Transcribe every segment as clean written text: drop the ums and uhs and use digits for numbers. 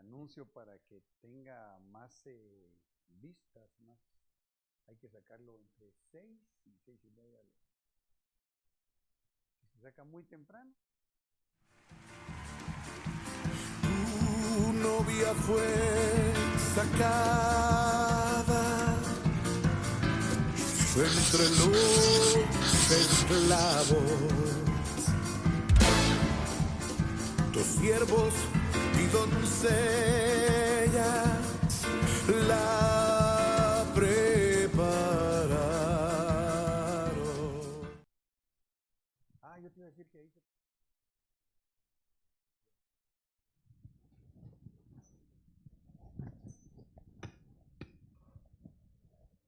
anuncio para que tenga más vistas, más. Hay que sacarlo entre 6 y 6:30. Si se saca muy temprano. Tu novia fue sacada entre los esclavos, tus siervos y doncellas la prepararon. Yo te iba a decir que ahí se...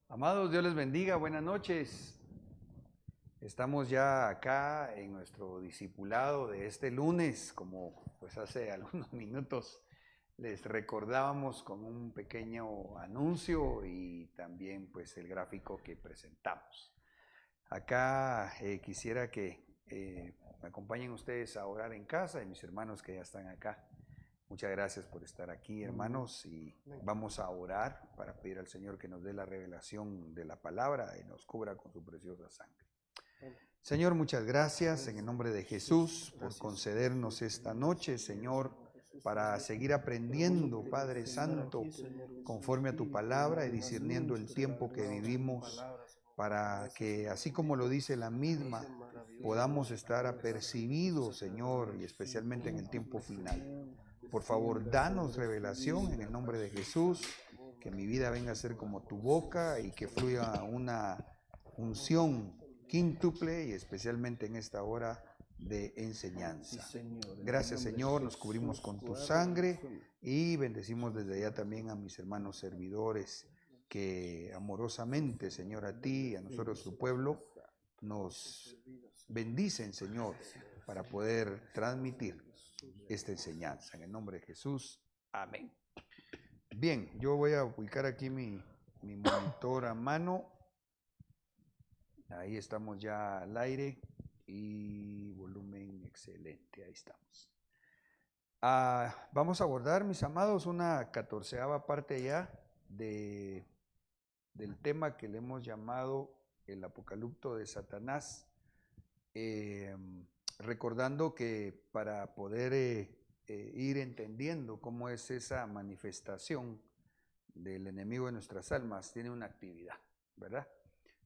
Amados, Dios les bendiga, buenas noches. Estamos ya acá en nuestro discipulado de este lunes, como pues hace algunos minutos les recordábamos con un pequeño anuncio y también pues el gráfico que presentamos. Acá quisiera que me acompañen ustedes a orar en casa y mis hermanos que ya están acá. Muchas gracias por estar aquí, hermanos, y vamos a orar para pedir al Señor que nos dé la revelación de la palabra y nos cubra con su preciosa sangre. Señor, muchas gracias en el nombre de Jesús por concedernos esta noche, Señor, para seguir aprendiendo, Padre Santo, conforme a tu palabra y discerniendo el tiempo que vivimos, para que, así como lo dice la misma, podamos estar apercibidos, Señor, y especialmente en el tiempo final. Por favor, danos revelación en el nombre de Jesús, que mi vida venga a ser como tu boca y que fluya una unción quíntuple y especialmente en esta hora de enseñanza. Gracias, Señor, nos cubrimos con tu sangre y bendecimos desde allá también a mis hermanos servidores que amorosamente, Señor, a ti y a nosotros, tu pueblo, nos bendicen, Señor, para poder transmitir esta enseñanza. En el nombre de Jesús, amén. Bien, yo voy a ubicar aquí mi monitor a mano. Ahí estamos ya al aire y volumen excelente, ahí estamos. Vamos a abordar, mis amados, una 14ª parte ya del tema que le hemos llamado el apocalipto de Satanás, recordando que para poder ir entendiendo cómo es esa manifestación del enemigo de nuestras almas, tiene una actividad, ¿verdad?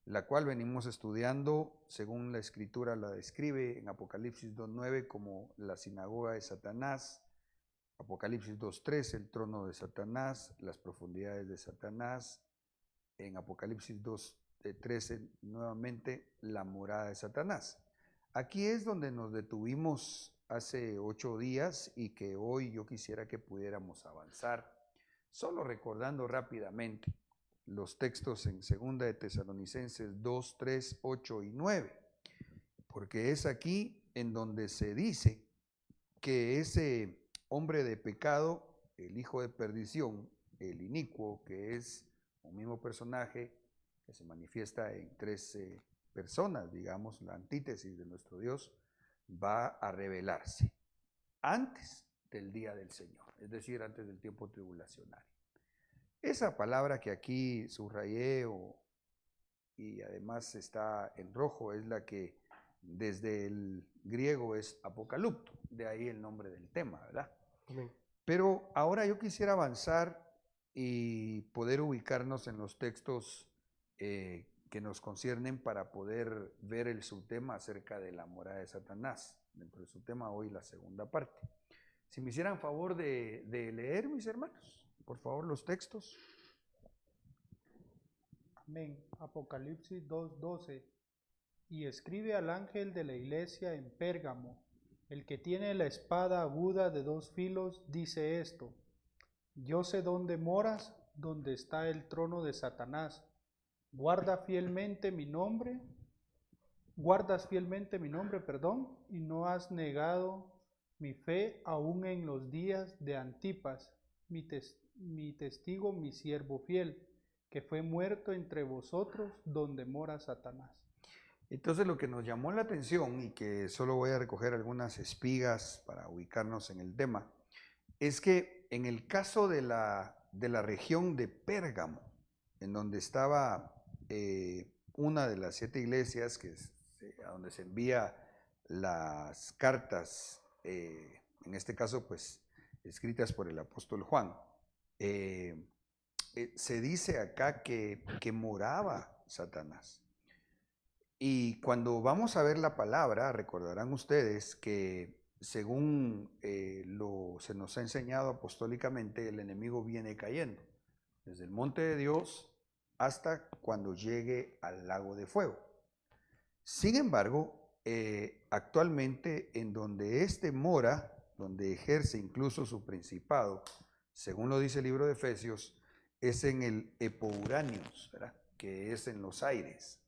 La cual venimos estudiando, según la Escritura la describe en Apocalipsis 2:9 como la sinagoga de Satanás, Apocalipsis 2:3 el trono de Satanás, las profundidades de Satanás, en Apocalipsis 2:13 nuevamente la morada de Satanás. Aquí es donde nos detuvimos hace 8 días y que hoy yo quisiera que pudiéramos avanzar, solo recordando rápidamente los textos en 2 de Tesalonicenses 2, 3, 8 y 9, porque es aquí en donde se dice que ese hombre de pecado, el hijo de perdición, el inicuo, que es un mismo personaje que se manifiesta en 3 personas, digamos, la antítesis de nuestro Dios, va a revelarse antes del día del Señor, es decir, antes del tiempo tribulacionario. Esa palabra que aquí subrayé y además está en rojo es la que desde el griego es apocalipto, de ahí el nombre del tema, ¿verdad? Amén. Pero ahora yo quisiera avanzar y poder ubicarnos en los textos que nos conciernen para poder ver el subtema acerca de la morada de Satanás, dentro del subtema hoy la segunda parte. Si me hicieran favor de leer, mis hermanos, por favor, los textos. Amén. Apocalipsis 2:12. Y escribe al ángel de la iglesia en Pérgamo, el que tiene la espada aguda de 2 filos, dice esto: yo sé dónde moras, donde está el trono de Satanás. Guardas fielmente mi nombre, y no has negado mi fe aún en los días de Antipas, mi testigo, mi siervo fiel, que fue muerto entre vosotros donde mora Satanás. Entonces lo que nos llamó la atención, y que solo voy a recoger algunas espigas para ubicarnos en el tema, es que en el caso de la región de Pérgamo, en donde estaba una de las 7 iglesias a donde se envía las cartas, en este caso pues escritas por el apóstol Juan, se dice acá que moraba Satanás. Y cuando vamos a ver la palabra, recordarán ustedes que según se nos ha enseñado apostólicamente, el enemigo viene cayendo desde el monte de Dios hasta cuando llegue al lago de fuego. Sin embargo, actualmente en donde éste mora, donde ejerce incluso su principado, según lo dice el libro de Efesios, es en el Epouranios, ¿verdad? Que es en los aires.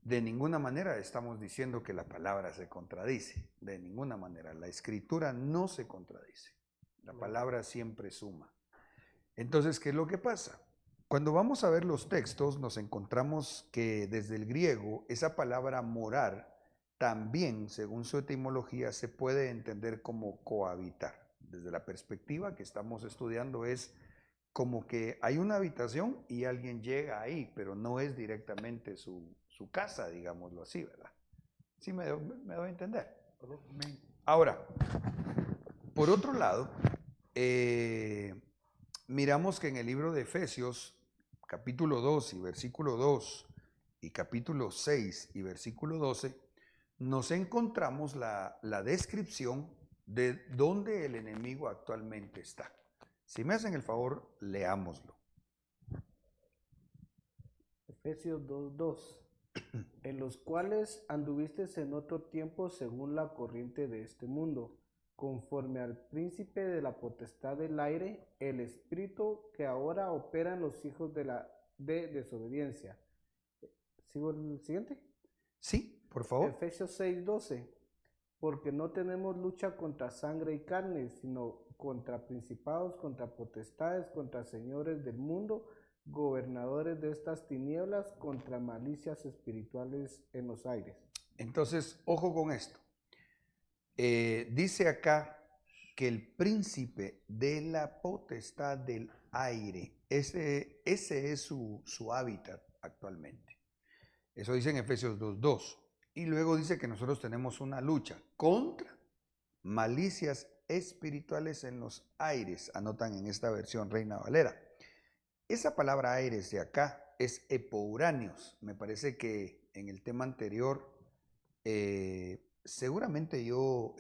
De ninguna manera estamos diciendo que la palabra se contradice, de ninguna manera. La escritura no se contradice, la palabra siempre suma. Entonces, ¿qué es lo que pasa? Cuando vamos a ver los textos, nos encontramos que desde el griego, esa palabra morar, también, según su etimología, se puede entender como cohabitar. Desde la perspectiva que estamos estudiando es como que hay una habitación y alguien llega ahí, pero no es directamente su casa, digámoslo así, ¿verdad? ¿Sí me doy a entender? Ahora, por otro lado, miramos que en el libro de Efesios, capítulo 2 y versículo 2, y capítulo 6 y versículo 12, nos encontramos la descripción de dónde el enemigo actualmente está. Si me hacen el favor, leámoslo. Efesios 2:2, en los cuales anduviste en otro tiempo según la corriente de este mundo, conforme al príncipe de la potestad del aire, el espíritu que ahora opera en los hijos de desobediencia. ¿Sigo el siguiente? Sí, por favor. Efesios 6:12, porque no tenemos lucha contra sangre y carne, sino contra principados, contra potestades, contra señores del mundo, gobernadores de estas tinieblas, contra malicias espirituales en los aires. Entonces, ojo con esto. Dice acá que el príncipe de la potestad del aire, ese es su hábitat actualmente. Eso dice en Efesios 2:2. Y luego dice que nosotros tenemos una lucha contra malicias espirituales en los aires. Anotan en esta versión Reina Valera. Esa palabra aires de acá es epouranios. Me parece que en el tema anterior seguramente yo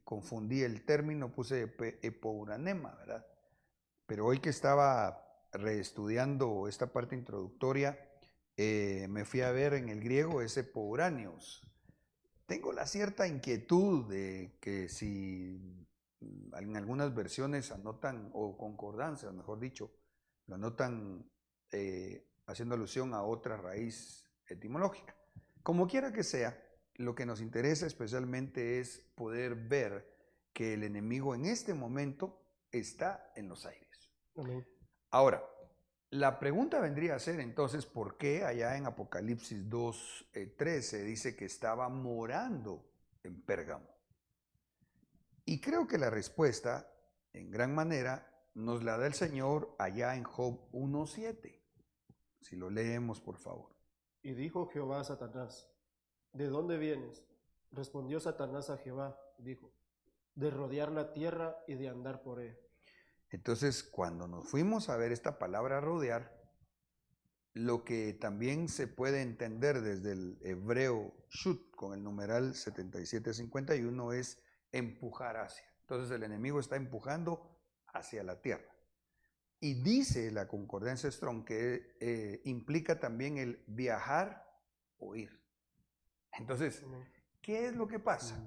confundí el término, puse epouranema, ¿verdad? Pero hoy que estaba reestudiando esta parte introductoria, me fui a ver en el griego ese epouranios. Tengo la cierta inquietud de que si en algunas versiones anotan, o concordancias, mejor dicho, lo anotan haciendo alusión a otra raíz etimológica. Como quiera que sea, lo que nos interesa especialmente es poder ver que el enemigo en este momento está en los aires. Amén. Ahora, la pregunta vendría a ser entonces, ¿por qué allá en Apocalipsis 2:13 dice que estaba morando en Pérgamo? Y creo que la respuesta, en gran manera, nos la da el Señor allá en Job 1:7. Si lo leemos, por favor. Y dijo Jehová a Satanás, ¿de dónde vienes? Respondió Satanás a Jehová, dijo, de rodear la tierra y de andar por ella. Entonces, cuando nos fuimos a ver esta palabra rodear, lo que también se puede entender desde el hebreo shut con el numeral 7751 es empujar hacia. Entonces el enemigo está empujando hacia la tierra. Y dice la concordancia Strong que implica también el viajar o ir. Entonces, ¿qué es lo que pasa?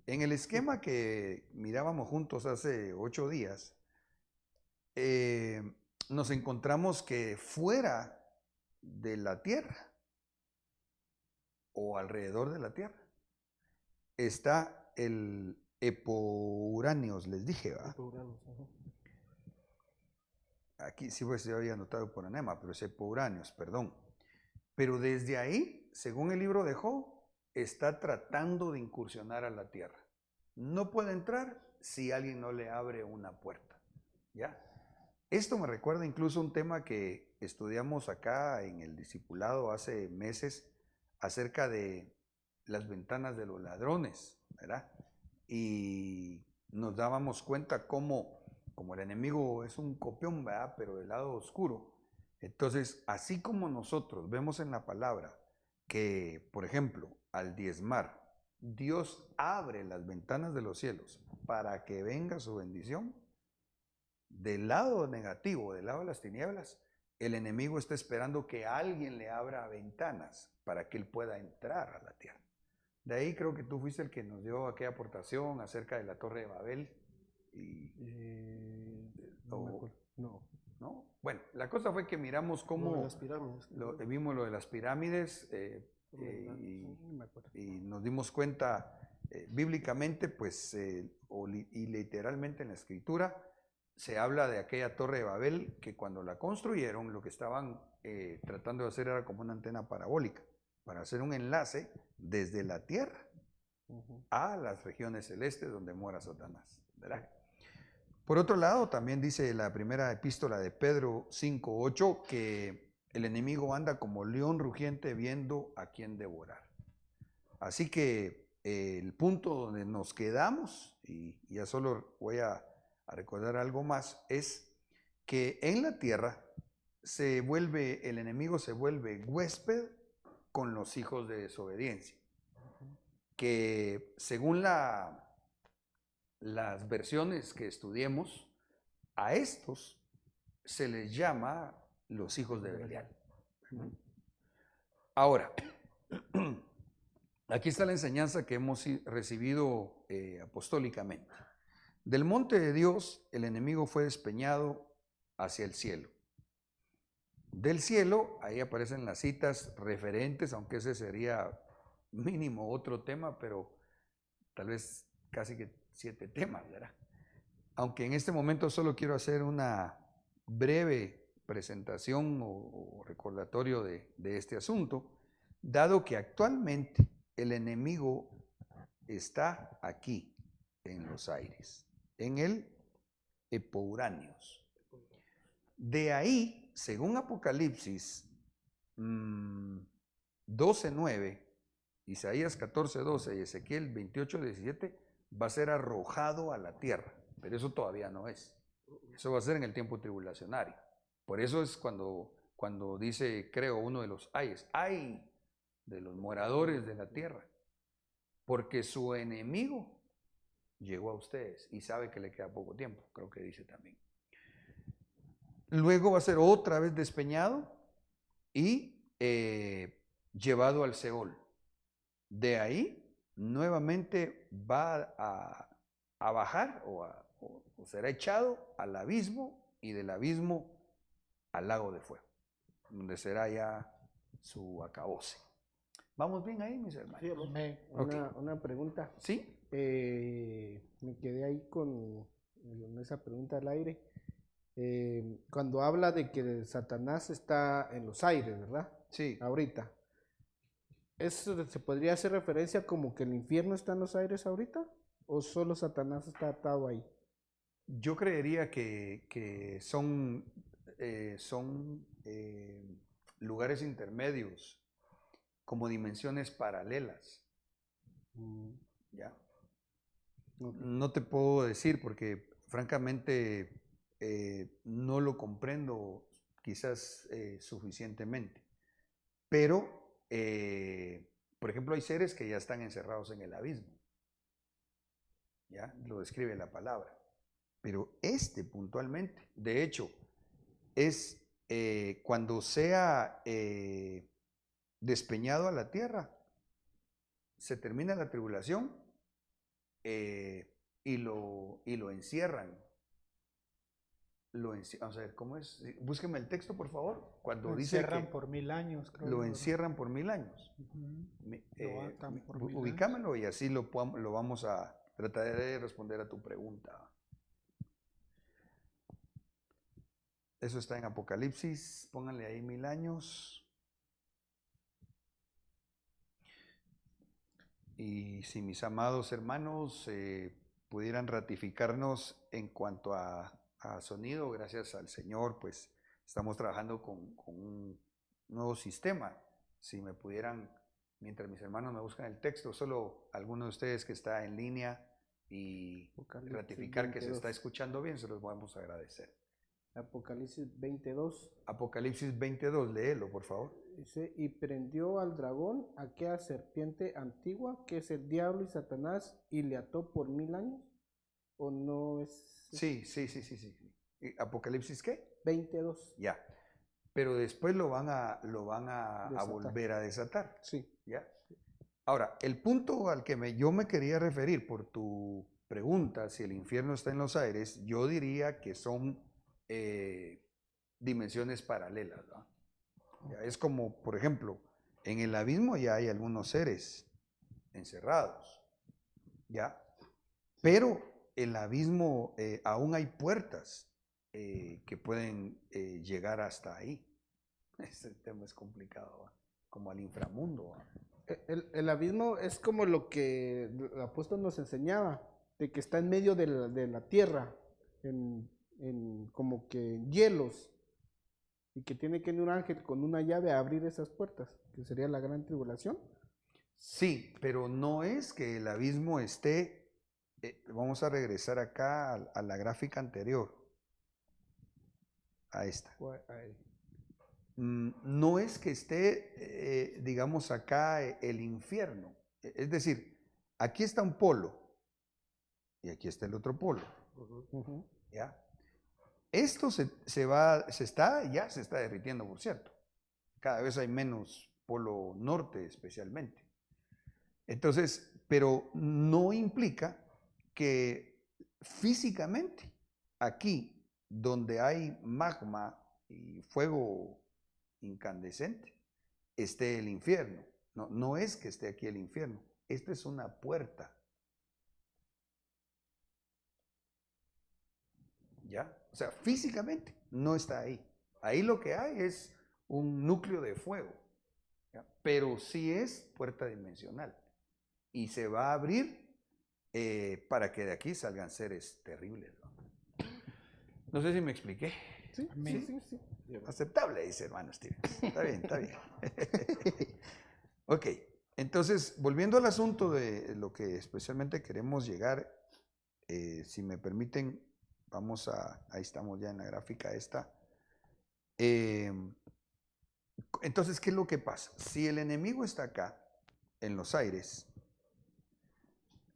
En el esquema que mirábamos juntos hace 8 días, nos encontramos que fuera de la tierra o alrededor de la tierra está el epouranios, les dije, ¿va? Aquí sí pues se había anotado por anema, pero es epouranios, perdón. Pero desde ahí, según el libro de Job, está tratando de incursionar a la tierra. No puede entrar si alguien no le abre una puerta. ¿Ya? Esto me recuerda incluso un tema que estudiamos acá en el discipulado hace meses acerca de las ventanas de los ladrones, ¿verdad? Y nos dábamos cuenta como el enemigo es un copión, ¿verdad? Pero del lado oscuro. Entonces, así como nosotros vemos en la palabra que, por ejemplo, al diezmar, Dios abre las ventanas de los cielos para que venga su bendición, del lado negativo, del lado de las tinieblas, el enemigo está esperando que alguien le abra ventanas para que él pueda entrar a la tierra. De ahí creo que tú fuiste el que nos dio aquella aportación acerca de la Torre de Babel. No me acuerdo. No. ¿No? Bueno, la cosa fue que miramos Lo de cómo las pirámides. vimos lo de las pirámides No me acuerdo. y nos dimos cuenta bíblicamente, pues, y literalmente en la escritura, se habla de aquella Torre de Babel que cuando la construyeron, lo que estaban tratando de hacer era como una antena parabólica, para hacer un enlace desde la tierra a las regiones celestes donde mora Satanás, ¿verdad? Por otro lado, también dice la primera epístola de Pedro 5:8 que el enemigo anda como león rugiente viendo a quién devorar. Así que el punto donde nos quedamos, y ya solo voy a recordar algo más, es que en la tierra el enemigo se vuelve huésped con los hijos de desobediencia, que según las versiones que estudiemos, a estos se les llama los hijos de Belial. Ahora, aquí está la enseñanza que hemos recibido apostólicamente. Del monte de Dios, el enemigo fue despeñado hacia el cielo. Del cielo, ahí aparecen las citas referentes, aunque ese sería mínimo otro tema, pero tal vez casi que 7 temas, ¿verdad? Aunque en este momento solo quiero hacer una breve presentación o recordatorio de este asunto, dado que actualmente el enemigo está aquí en los aires, en el Epouráneos. De ahí, según Apocalipsis 12:9, Isaías 14:12 y Ezequiel 28:17, va a ser arrojado a la tierra, pero eso todavía no es. Eso va a ser en el tiempo tribulacionario. Por eso es cuando dice, creo, uno de los ayes, ay de los moradores de la tierra, porque su enemigo llegó a ustedes y sabe que le queda poco tiempo, creo que dice también. Luego va a ser otra vez despeñado y llevado al Seol. De ahí nuevamente va a bajar o será echado al abismo y del abismo al lago de fuego, donde será ya su acabose. ¿Vamos bien ahí, mis hermanos? Sí, amor. Una pregunta. ¿Sí? Me quedé ahí con esa pregunta al aire. Cuando habla de que Satanás está en los aires, ¿verdad? Sí. Ahorita. ¿Eso se podría hacer referencia como que el infierno está en los aires ahorita? ¿O solo Satanás está atado ahí? Yo creería que son lugares intermedios, como dimensiones paralelas. ¿Ya? Okay. No te puedo decir porque francamente no lo comprendo quizás suficientemente. Pero, por ejemplo, hay seres que ya están encerrados en el abismo. ¿Ya? Lo describe la palabra. Pero este puntualmente, de hecho, es cuando sea despeñado a la tierra, se termina la tribulación y lo encierran. Vamos a ver, ¿cómo es? Búsqueme el texto, por favor. Cuando Lo dice encierran que por 1000 años, creo. lo ¿verdad? encierran por 1000 años. Lo atan por 1000 años. Ubícamelo y así lo vamos a tratar de responder a tu pregunta. Eso está en Apocalipsis, pónganle ahí 1000 años. Y si mis amados hermanos pudieran ratificarnos en cuanto a a sonido, gracias al Señor, pues estamos trabajando con un nuevo sistema. Si me pudieran, mientras mis hermanos me buscan el texto, solo alguno de ustedes que está en línea y Apocalipsis ratificar que se 22. está escuchando bien, se los vamos a agradecer. Apocalipsis 22. Apocalipsis 22, léelo, por favor. Dice, y prendió al dragón, aquella serpiente antigua, que es el diablo y Satanás, y le ató por 1000 años. ¿O no es? Sí. ¿Y Apocalipsis qué? 22. Ya. Pero después lo van a Desatar. volver a desatar. Sí. ¿Ya? Ahora, el punto al que yo me quería referir por tu pregunta, si el infierno está en los aires, yo diría que son dimensiones paralelas, ¿no? Ya, es como, por ejemplo, en el abismo ya hay algunos seres encerrados, ¿ya? Pero el abismo, aún hay puertas que pueden llegar hasta ahí. Este tema es complicado, ¿va? Como al inframundo, ¿va? El abismo es como lo que el apóstol nos enseñaba, de que está en medio de la tierra, como que en hielos, y que tiene que venir un ángel con una llave a abrir esas puertas, que sería la gran tribulación. Sí, pero no es que el abismo esté, vamos a regresar acá a la gráfica anterior, a esta. No es que esté, digamos, acá el infierno. Es decir, aquí está un polo y aquí está el otro polo. Ujú. ¿Ya? Esto se está derritiendo, por cierto. Cada vez hay menos polo norte especialmente. Entonces, pero no implica que físicamente aquí donde hay magma y fuego incandescente esté el infierno. No, no es que esté aquí el infierno. Esta es una puerta. ¿Ya? O sea, físicamente no está ahí. Ahí lo que hay es un núcleo de fuego. ¿Ya? Pero sí es puerta dimensional. Y se va a abrir para que de aquí salgan seres terribles, ¿no? No sé si me expliqué. Sí, Amén. sí. Aceptable, dice hermano Stevens. Está bien, está bien. Ok, entonces, volviendo al asunto de lo que especialmente queremos llegar, si me permiten, ahí estamos ya en la gráfica esta. Entonces, ¿qué es lo que pasa? Si el enemigo está acá, en los aires,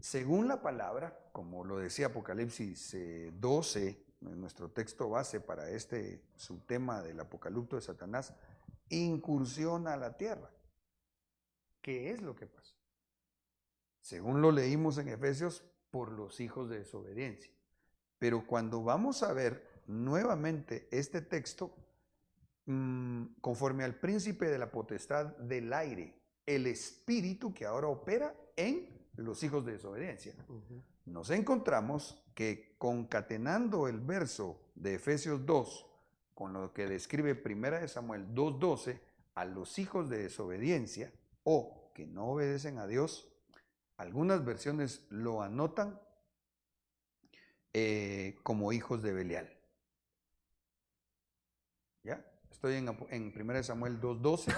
según la palabra, como lo decía Apocalipsis 12, nuestro texto base para este subtema del apocalipto de Satanás, incursiona a la tierra. ¿Qué es lo que pasa? Según lo leímos en Efesios, por los hijos de desobediencia. Pero cuando vamos a ver nuevamente este texto, conforme al príncipe de la potestad del aire, el espíritu que ahora opera en los hijos de desobediencia, nos encontramos que concatenando el verso de Efesios 2 con lo que describe 1 Samuel 2:12, a los hijos de desobediencia o que no obedecen a Dios, algunas versiones lo anotan como hijos de Belial. ¿Ya? Estoy en 1 Samuel 2:12.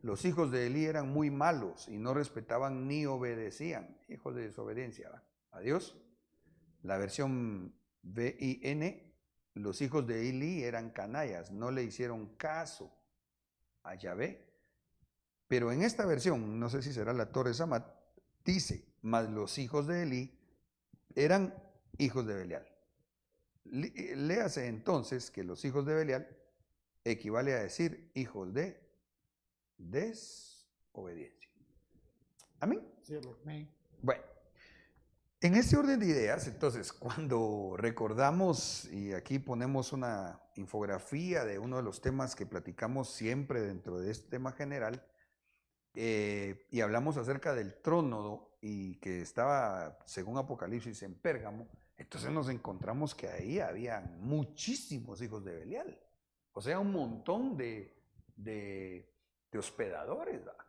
Los hijos de Elí eran muy malos y no respetaban ni obedecían, hijos de desobediencia, ¿va? A Dios. La versión BIN, los hijos de Elí eran canallas, no le hicieron caso a Yahvé. Pero en esta versión, no sé si será la Torre Samat, dice, mas los hijos de Elí eran hijos de Belial. Léase entonces que los hijos de Belial equivale a decir hijos de desobediencia. ¿Amén? Sí, amén. Amén. Bueno, en este orden de ideas, entonces, cuando recordamos, y aquí ponemos una infografía de uno de los temas que platicamos siempre dentro de este tema general, y hablamos acerca del trono y que estaba, según Apocalipsis, en Pérgamo, entonces nos encontramos que ahí había muchísimos hijos de Belial. O sea, un montón de hospedadores, ¿verdad?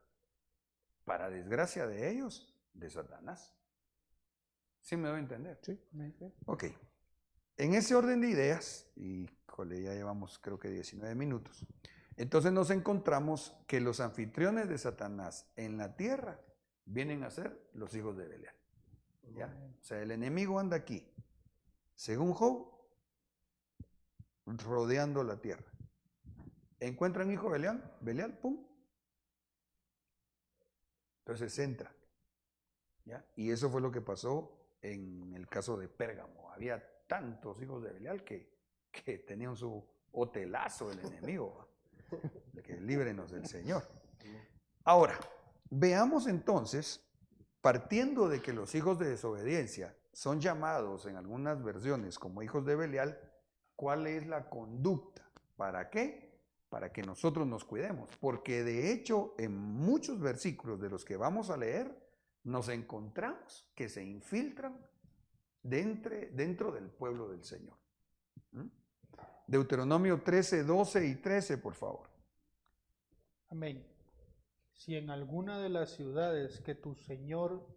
Para desgracia de ellos, de Satanás. ¿Sí me doy a entender? Sí. Ok. En ese orden de ideas, y ya llevamos creo que 19 minutos, entonces nos encontramos que los anfitriones de Satanás en la tierra vienen a ser los hijos de Belial. ¿Ya? O sea, el enemigo anda aquí, según Job, rodeando la tierra. Encuentran hijo de Belial, pum. Entonces entra. ¿Ya? Y eso fue lo que pasó en el caso de Pérgamo. Había tantos hijos de Belial que tenían su hotelazo el enemigo. Que líbrenos del Señor. Ahora, veamos entonces, partiendo de que los hijos de desobediencia son llamados en algunas versiones como hijos de Belial, ¿cuál es la conducta? ¿Para qué? Para que nosotros nos cuidemos. Porque de hecho, en muchos versículos de los que vamos a leer, nos encontramos que se infiltran dentro del pueblo del Señor. Deuteronomio 13, 12 y 13, por favor. Amén. Si en alguna de las ciudades que tu Señor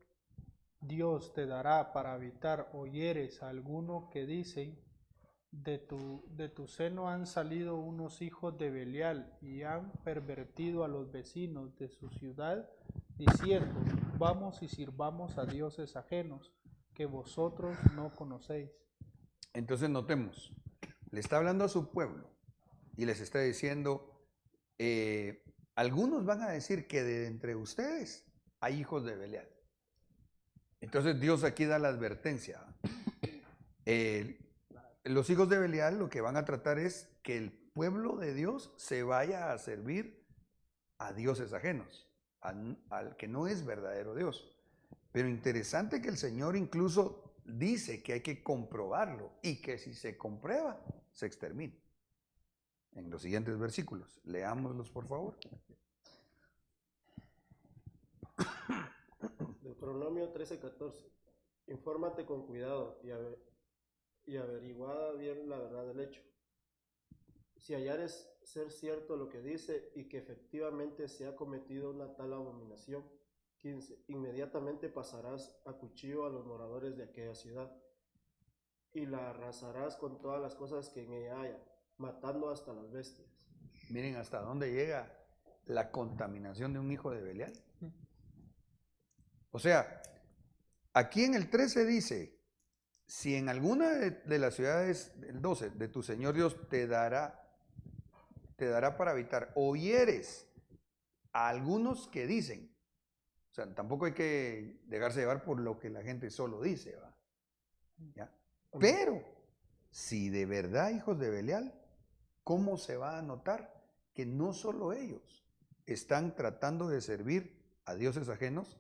Dios te dará para habitar oyeres a alguno que dicen, de tu seno han salido unos hijos de Belial y han pervertido a los vecinos de su ciudad, diciendo, vamos y sirvamos a dioses ajenos que vosotros no conocéis. Entonces notemos, le está hablando a su pueblo y les está diciendo, algunos van a decir que de entre ustedes hay hijos de Belial. Entonces Dios aquí da la advertencia. Los hijos de Belial lo que van a tratar es que el pueblo de Dios se vaya a servir a dioses ajenos, al que no es verdadero Dios. Pero interesante que el Señor incluso dice que hay que comprobarlo y que si se comprueba, se extermina. En los siguientes versículos, leámoslos por favor. Deuteronomio 13:14. Infórmate con cuidado y averiguada bien la verdad del hecho. Si hallares ser cierto lo que dice y que efectivamente se ha cometido una tal abominación. 15. Inmediatamente pasarás a cuchillo a los moradores de aquella ciudad y la arrasarás con todas las cosas que en ella haya, matando hasta las bestias. Miren hasta dónde llega la contaminación de un hijo de Belial. O sea, aquí en el 13 dice, si en alguna de las ciudades, el 12, de tu Señor Dios te dará para habitar, oyeres a algunos que dicen, o sea, tampoco hay que dejarse llevar por lo que la gente solo dice, ¿va? ¿Ya? Pero, si de verdad hijos de Belial, ¿cómo se va a notar que no solo ellos están tratando de servir a dioses ajenos,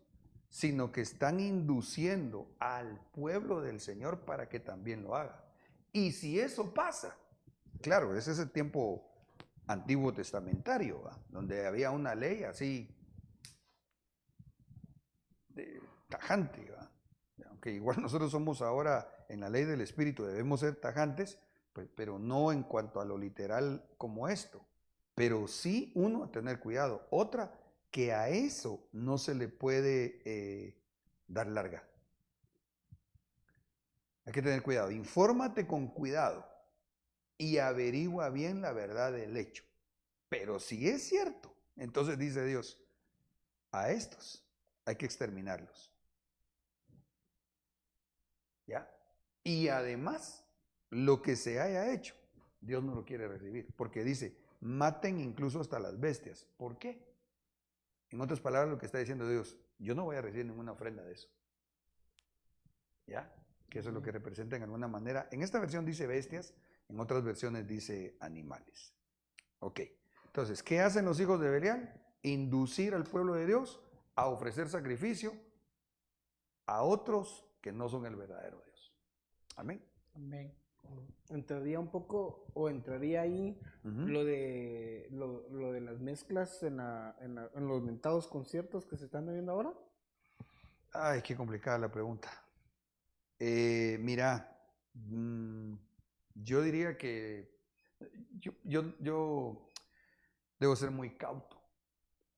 sino que están induciendo al pueblo del Señor para que también lo haga? Y si eso pasa, claro, ese es el tiempo antiguo testamentario, ¿va? Donde había una ley así tajante, ¿va? Aunque igual nosotros somos ahora en la ley del Espíritu, debemos ser tajantes, pues, pero no en cuanto a lo literal como esto, pero sí uno a tener cuidado. Otra, que a eso no se le puede dar larga. Hay que tener cuidado, infórmate con cuidado y averigua bien la verdad del hecho. Pero si es cierto, entonces dice Dios, a estos hay que exterminarlos. ¿Ya? Y además, lo que se haya hecho, Dios no lo quiere recibir, porque dice, maten incluso hasta las bestias. ¿Por qué? En otras palabras, lo que está diciendo Dios, yo no voy a recibir ninguna ofrenda de eso. ¿Ya? Que eso es lo que representa en alguna manera. En esta versión dice bestias, en otras versiones dice animales. Ok, entonces, ¿qué hacen los hijos de Belial? Inducir al pueblo de Dios a ofrecer sacrificio a otros que no son el verdadero Dios. Amén. Amén. Entraría un poco, o entraría ahí lo de las mezclas en los mentados conciertos que se están viendo ahora. Ay, qué complicada la pregunta. Mira, yo diría que yo debo ser muy cauto,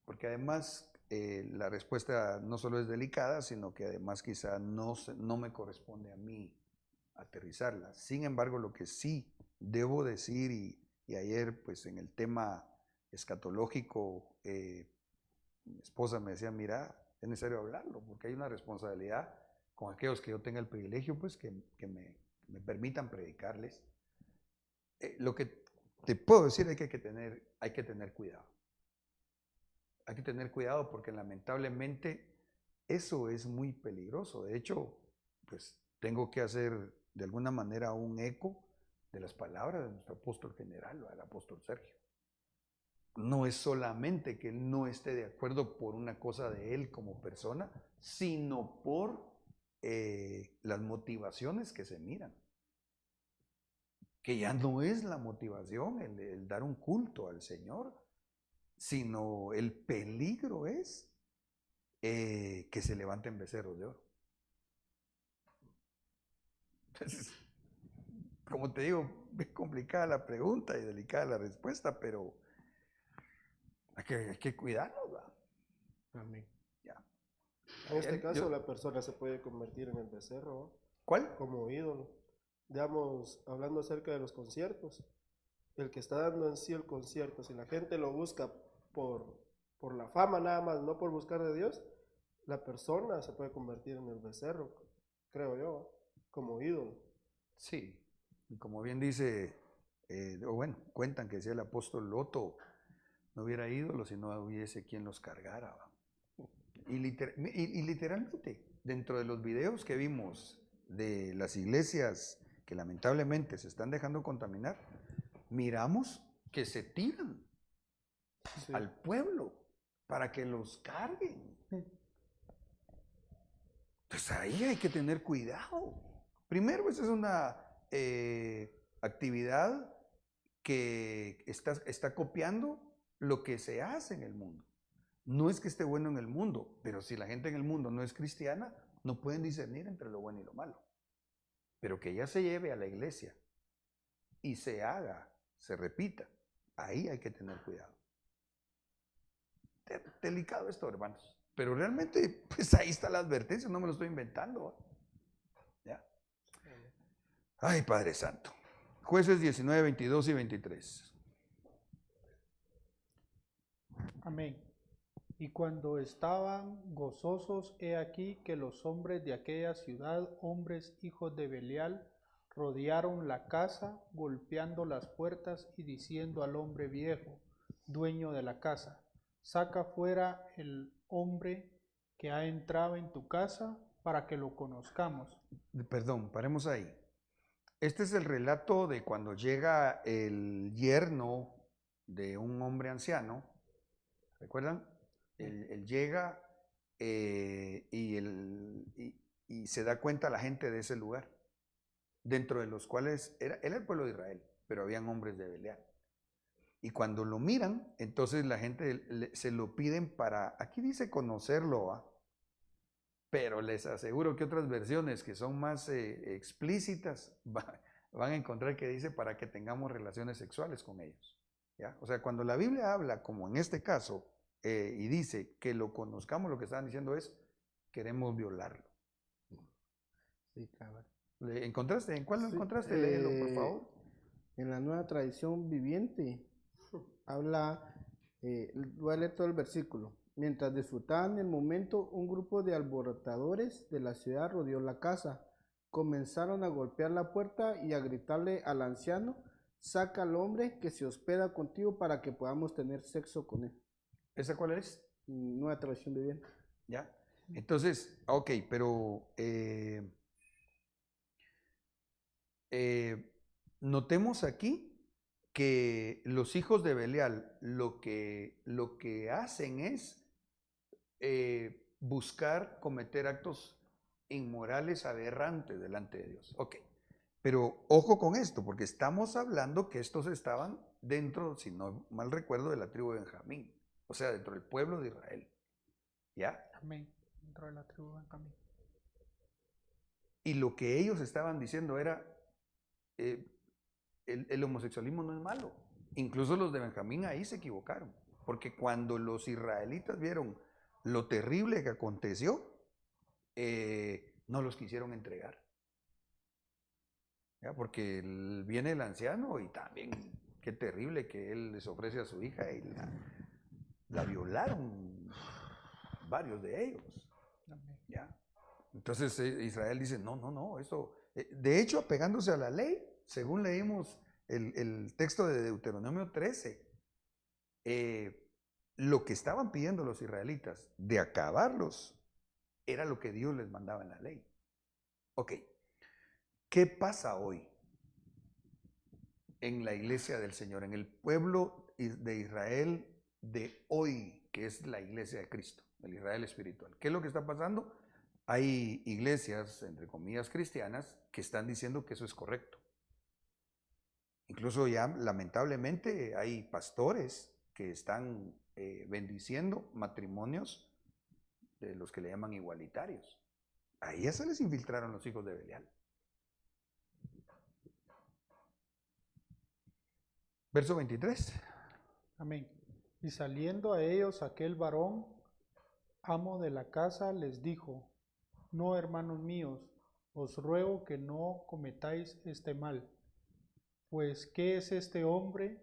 porque además la respuesta no solo es delicada, sino que además quizá no me corresponde a mí aterrizarla. Sin embargo, lo que sí debo decir, y ayer pues en el tema escatológico, mi esposa me decía, mira, es necesario hablarlo, porque hay una responsabilidad con aquellos que yo tenga el privilegio, pues que me permitan predicarles. Lo que te puedo decir es que hay que tener cuidado. Hay que tener cuidado porque lamentablemente eso es muy peligroso. De hecho, pues tengo que hacer de alguna manera un eco de las palabras de nuestro apóstol general, el apóstol Sergio. No es solamente que él no esté de acuerdo por una cosa de él como persona, sino por las motivaciones que se miran. Que ya no es la motivación el dar un culto al Señor, sino el peligro es que se levanten becerros de oro. Entonces, como te digo, es complicada la pregunta y delicada la respuesta, pero hay que cuidarnos, ¿verdad? Amén. Ya. En este caso, Yo- la persona se puede convertir en el becerro, ¿no? ¿Cuál? Como ídolo. Digamos, hablando acerca de los conciertos, el que está dando en sí el concierto, si la gente lo busca por la fama nada más, no por buscar de Dios, la persona se puede convertir en el becerro, creo yo, como ídolo. Sí, y como bien dice, o bueno, cuentan que decía el apóstol Loto, no hubiera ídolos si no hubiese quien los cargara. ¿Va? Y literalmente, dentro de los videos que vimos de las iglesias que lamentablemente se están dejando contaminar, miramos que se tiran Sí. al pueblo para que los carguen. Pues ahí hay que tener cuidado. Primero, esa es una actividad que está copiando lo que se hace en el mundo. No es que esté bueno en el mundo, pero si la gente en el mundo no es cristiana, no pueden discernir entre lo bueno y lo malo. Pero que ya se lleve a la iglesia y se haga, se repita, ahí hay que tener cuidado. Delicado esto, hermanos. Pero realmente, pues ahí está la advertencia, no me lo estoy inventando. ¿Ya? Ay, Padre Santo. Jueces 19, 22 y 23. Amén. Y cuando estaban gozosos, he aquí que los hombres de aquella ciudad, hombres hijos de Belial, rodearon la casa, golpeando las puertas y diciendo al hombre viejo, dueño de la casa, saca fuera el hombre que ha entrado en tu casa para que lo conozcamos. Perdón, paremos ahí. Este es el relato de cuando llega el yerno de un hombre anciano. ¿Recuerdan? Él llega y se da cuenta la gente de ese lugar, dentro de los cuales era el pueblo de Israel, pero habían hombres de Belial. Y cuando lo miran, entonces la gente se lo piden para, aquí dice conocerlo, ¿va? Pero les aseguro que otras versiones que son más explícitas van a encontrar que dice para que tengamos relaciones sexuales con ellos. ¿Ya? O sea, cuando la Biblia habla, como en este caso, y dice que lo conozcamos, lo que estaban diciendo es, queremos violarlo. Sí, cabrón. ¿Encontraste? ¿En cuál lo Sí, encontraste? Léelo, por favor. En la Nueva Tradición Viviente habla, voy a leer todo el versículo. Mientras disfrutaban el momento, un grupo de alborotadores de la ciudad rodeó la casa. Comenzaron a golpear la puerta y a gritarle al anciano, saca al hombre que se hospeda contigo para que podamos tener sexo con él. ¿Esa cuál es? Nueva Tradición Viviente. ¿Ya? Entonces, ok, pero notemos aquí que los hijos de Belial lo que hacen es buscar cometer actos inmorales, aberrantes delante de Dios. Ok, pero ojo con esto, porque estamos hablando que estos estaban dentro, si no mal recuerdo, de la tribu de Benjamín, o sea, dentro del pueblo de Israel. ¿Ya? Amén. Dentro de la tribu de Benjamín. Y lo que ellos estaban diciendo era, el homosexualismo no es malo. Incluso los de Benjamín ahí se equivocaron, porque cuando los israelitas vieron lo terrible que aconteció, no los quisieron entregar. ¿ya? Porque viene el anciano y también, qué terrible que él les ofrece a su hija y la violaron varios de ellos. ¿Ya? Entonces Israel dice, no, esto, de hecho, apegándose a la ley, según leímos el texto de Deuteronomio 13, lo que estaban pidiendo los israelitas de acabarlos era lo que Dios les mandaba en la ley. Ok, ¿qué pasa hoy en la iglesia del Señor, en el pueblo de Israel de hoy, que es la iglesia de Cristo, el Israel espiritual? ¿Qué es lo que está pasando? Hay iglesias, entre comillas, cristianas, que están diciendo que eso es correcto. Incluso ya, lamentablemente, hay pastores que están bendiciendo matrimonios de los que le llaman igualitarios. Ahí ya se les infiltraron los hijos de Belial. Verso 23. Amén. Y saliendo a ellos aquel varón, amo de la casa, les dijo: No, hermanos míos, os ruego que no cometáis este mal. Pues que este hombre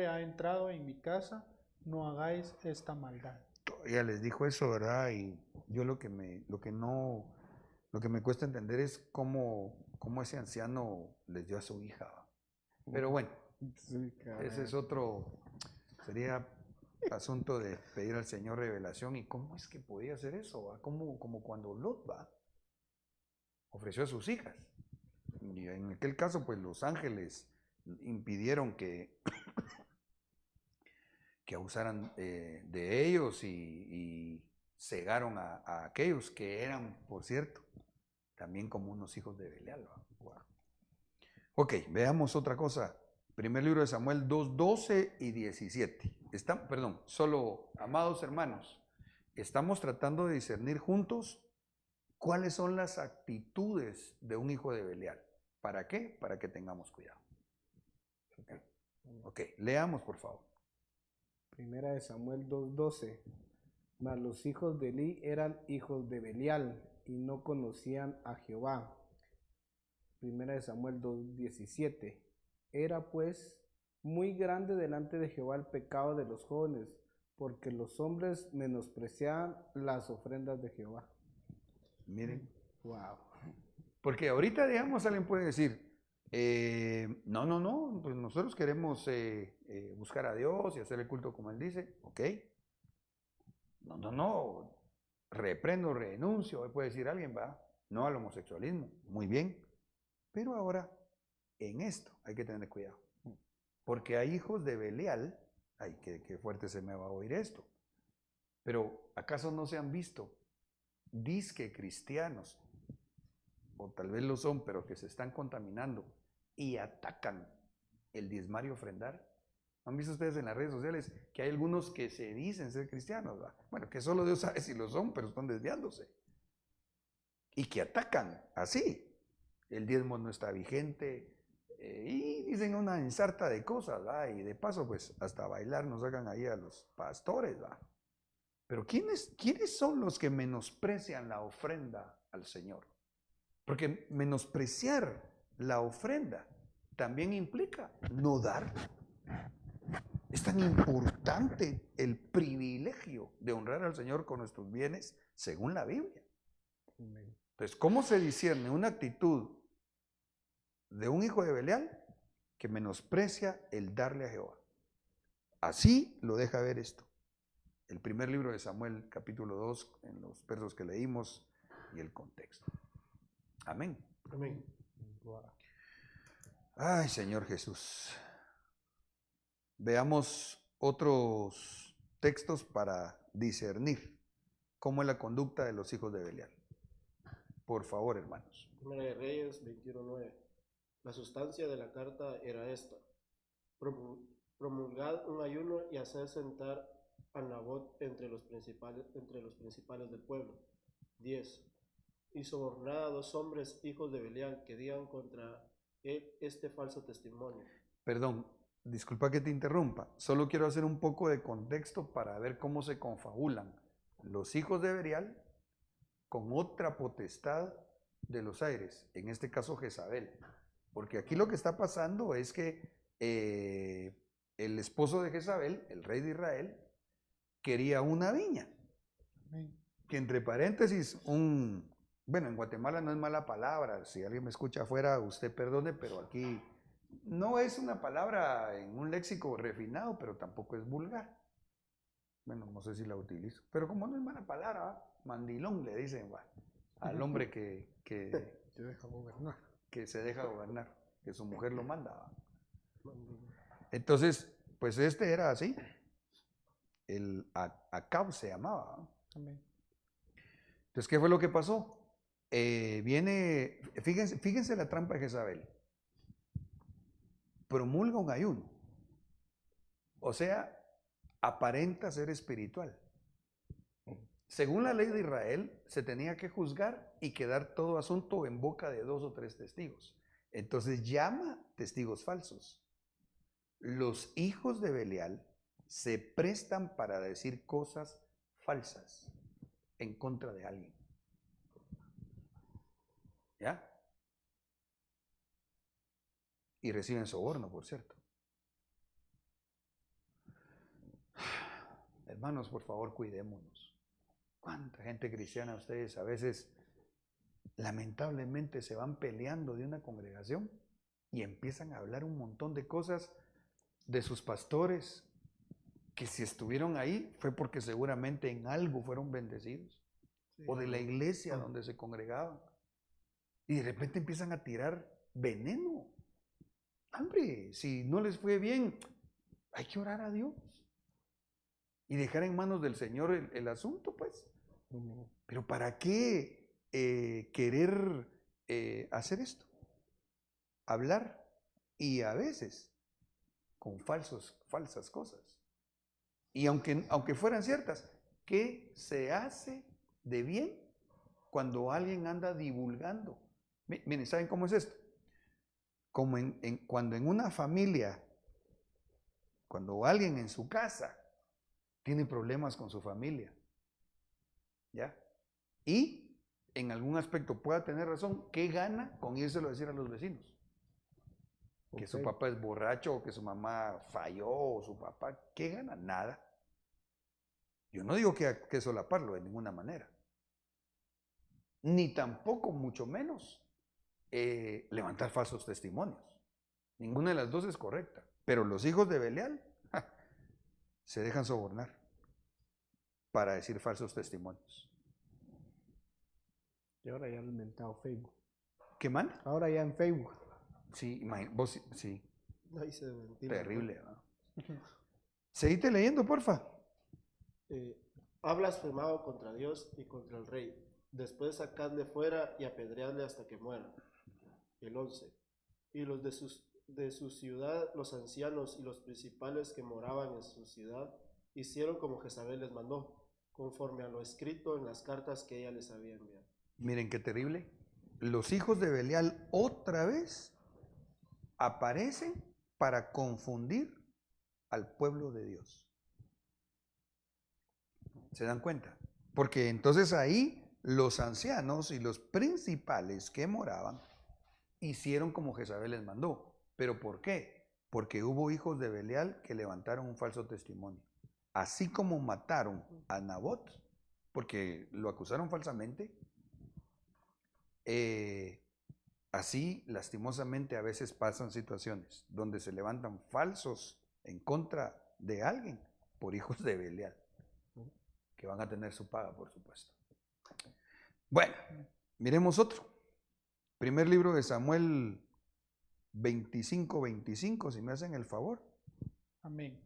ha entrado en mi casa, no hagáis esta maldad. Ella les dijo eso, ¿verdad? Y yo lo que me cuesta entender es cómo ese anciano les dio a su hija. Pero bueno, Sí, ese es sería asunto de pedir al Señor revelación. ¿Y cómo es que podía hacer eso? ¿Va? Como cuando Lot ofreció a sus hijas. Y en aquel caso, pues los ángeles impidieron que abusaran de ellos y cegaron a aquellos que eran, por cierto, también como unos hijos de Belial. Wow. Ok, veamos otra cosa. Primer libro de Samuel 2, 12 y 17. Solo, amados hermanos, estamos tratando de discernir juntos cuáles son las actitudes de un hijo de Belial. ¿Para qué? Para que tengamos cuidado. Ok, leamos por favor. Primera de Samuel 2:12. Mas los hijos de Eli eran hijos de Belial y no conocían a Jehová. Primera de Samuel 2:17. Era pues muy grande delante de Jehová el pecado de los jóvenes, porque los hombres menospreciaban las ofrendas de Jehová. Miren. Wow. Porque ahorita, digamos, alguien puede decir, no, pues nosotros queremos buscar a Dios y hacer el culto como Él dice. Ok. No, reprendo, renuncio, puede decir alguien, va, no al homosexualismo. Muy bien. Pero ahora, en esto hay que tener cuidado. Porque hay hijos de Belial, ay, qué fuerte se me va a oír esto. Pero ¿acaso no se han visto disque cristianos, o tal vez lo son, pero que se están contaminando y atacan el diezmar y ofrendar? ¿Han visto ustedes en las redes sociales que hay algunos que se dicen ser cristianos? ¿Va? Bueno, que solo Dios sabe si lo son, pero están desviándose. Y que atacan así. El diezmo no está vigente, y dicen una ensarta de cosas, ¿va? Y de paso, pues, hasta bailar nos sacan ahí a los pastores, ¿va? Pero ¿quiénes son los que menosprecian la ofrenda al Señor? Porque menospreciar la ofrenda también implica no dar. Es tan importante el privilegio de honrar al Señor con nuestros bienes según la Biblia. Entonces, ¿cómo se discierne una actitud de un hijo de Belial que menosprecia el darle a Jehová? Así lo deja ver esto. El primer libro de Samuel, capítulo 2, en los versos que leímos y el contexto. Amén. Amén. Ay, Señor Jesús. Veamos otros textos para discernir cómo es la conducta de los hijos de Belial. Por favor, hermanos. Primera de Reyes 21:9. La sustancia de la carta era esta: promulgad un ayuno y haced sentar a Nabot entre los principales del pueblo. 10. Y sobornad a 2 hombres hijos de Belial que digan contra él este falso testimonio. Perdón, disculpa que te interrumpa. Solo quiero hacer un poco de contexto para ver cómo se confabulan los hijos de Belial con otra potestad de los aires, en este caso Jezabel. Porque aquí lo que está pasando es que el esposo de Jezabel, el rey de Israel, quería una viña. Amén. Que entre paréntesis, bueno, en Guatemala no es mala palabra, si alguien me escucha afuera, usted perdone, pero aquí no es una palabra en un léxico refinado, pero tampoco es vulgar. Bueno, no sé si la utilizo, pero como no es mala palabra, ¿va? Mandilón le dicen, ¿va? Al hombre que Te deja gobernar. se deja gobernar, que su mujer lo manda, ¿va? Entonces, pues este era así, el Acab se llamaba, ¿va? Amén. Entonces, ¿qué fue lo que pasó? Fíjense la trampa de Jezabel. Promulga un ayuno. O sea, aparenta ser espiritual. Según la ley de Israel, se tenía que juzgar y quedar todo asunto en boca de 2 o 3 testigos. Entonces llama testigos falsos. Los hijos de Belial se prestan para decir cosas falsas en contra de alguien. ¿Ya? Y reciben soborno, por cierto. Hermanos, por favor, cuidémonos. ¿Cuánta gente cristiana ustedes a veces lamentablemente se van peleando de una congregación y empiezan a hablar un montón de cosas de sus pastores que si estuvieron ahí fue porque seguramente en algo fueron bendecidos, o de la iglesia donde se congregaban, y de repente empiezan a tirar veneno? Hombre, si no les fue bien, hay que orar a Dios y dejar en manos del Señor el asunto, pues. Pero ¿para qué querer hacer esto? Hablar, y a veces con falsas cosas. Y aunque fueran ciertas, ¿qué se hace de bien cuando alguien anda divulgando? Miren, ¿saben cómo es esto? Como cuando en una familia, cuando alguien en su casa tiene problemas con su familia, ¿ya? Y en algún aspecto pueda tener razón, ¿qué gana con írselo a decir a los vecinos? Que su papá es borracho, o que su mamá falló, o su papá, ¿qué gana? Nada. Yo no digo que solaparlo de ninguna manera, ni tampoco, mucho menos, levantar falsos testimonios. Ninguna de las dos es correcta. Pero los hijos de Belial se dejan sobornar para decir falsos testimonios. Y ahora ya han inventado Facebook. ¿Qué manda? Ahora ya en Facebook. Sí, vos sí. Ahí se ventila. Terrible, ¿no? Seguite leyendo, porfa. Ha blasfemado contra Dios y contra el rey. Después sacadle fuera y apedreadle hasta que muera. El 11. Y los de su ciudad, los ancianos y los principales que moraban en su ciudad, hicieron como Jezabel les mandó, conforme a lo escrito en las cartas que ella les había enviado. Miren qué terrible. Los hijos de Belial otra vez aparecen para confundir al pueblo de Dios. ¿Se dan cuenta? Porque entonces ahí los ancianos y los principales que moraban hicieron como Jezabel les mandó. ¿Pero por qué? Porque hubo hijos de Belial que levantaron un falso testimonio. Así como mataron a Nabot, porque lo acusaron falsamente, así lastimosamente a veces pasan situaciones donde se levantan falsos en contra de alguien por hijos de Belial, que van a tener su paga, por supuesto. Bueno, miremos otro. Primer libro de Samuel 25:25, si me hacen el favor. Amén.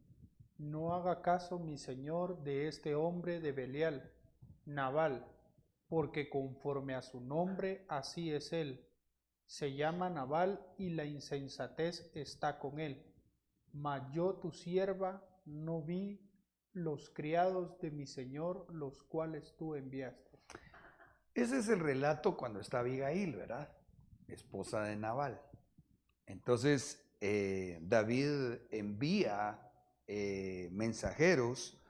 No haga caso, mi señor, de este hombre de Belial, Nabal, porque conforme a su nombre, así es él. Se llama Nabal y la insensatez está con él. Mas yo, tu sierva, no vi los criados de mi señor, los cuales tú enviaste. Ese es el relato cuando está Abigail, ¿verdad? Esposa de Nabal. Entonces, David envía mensajeros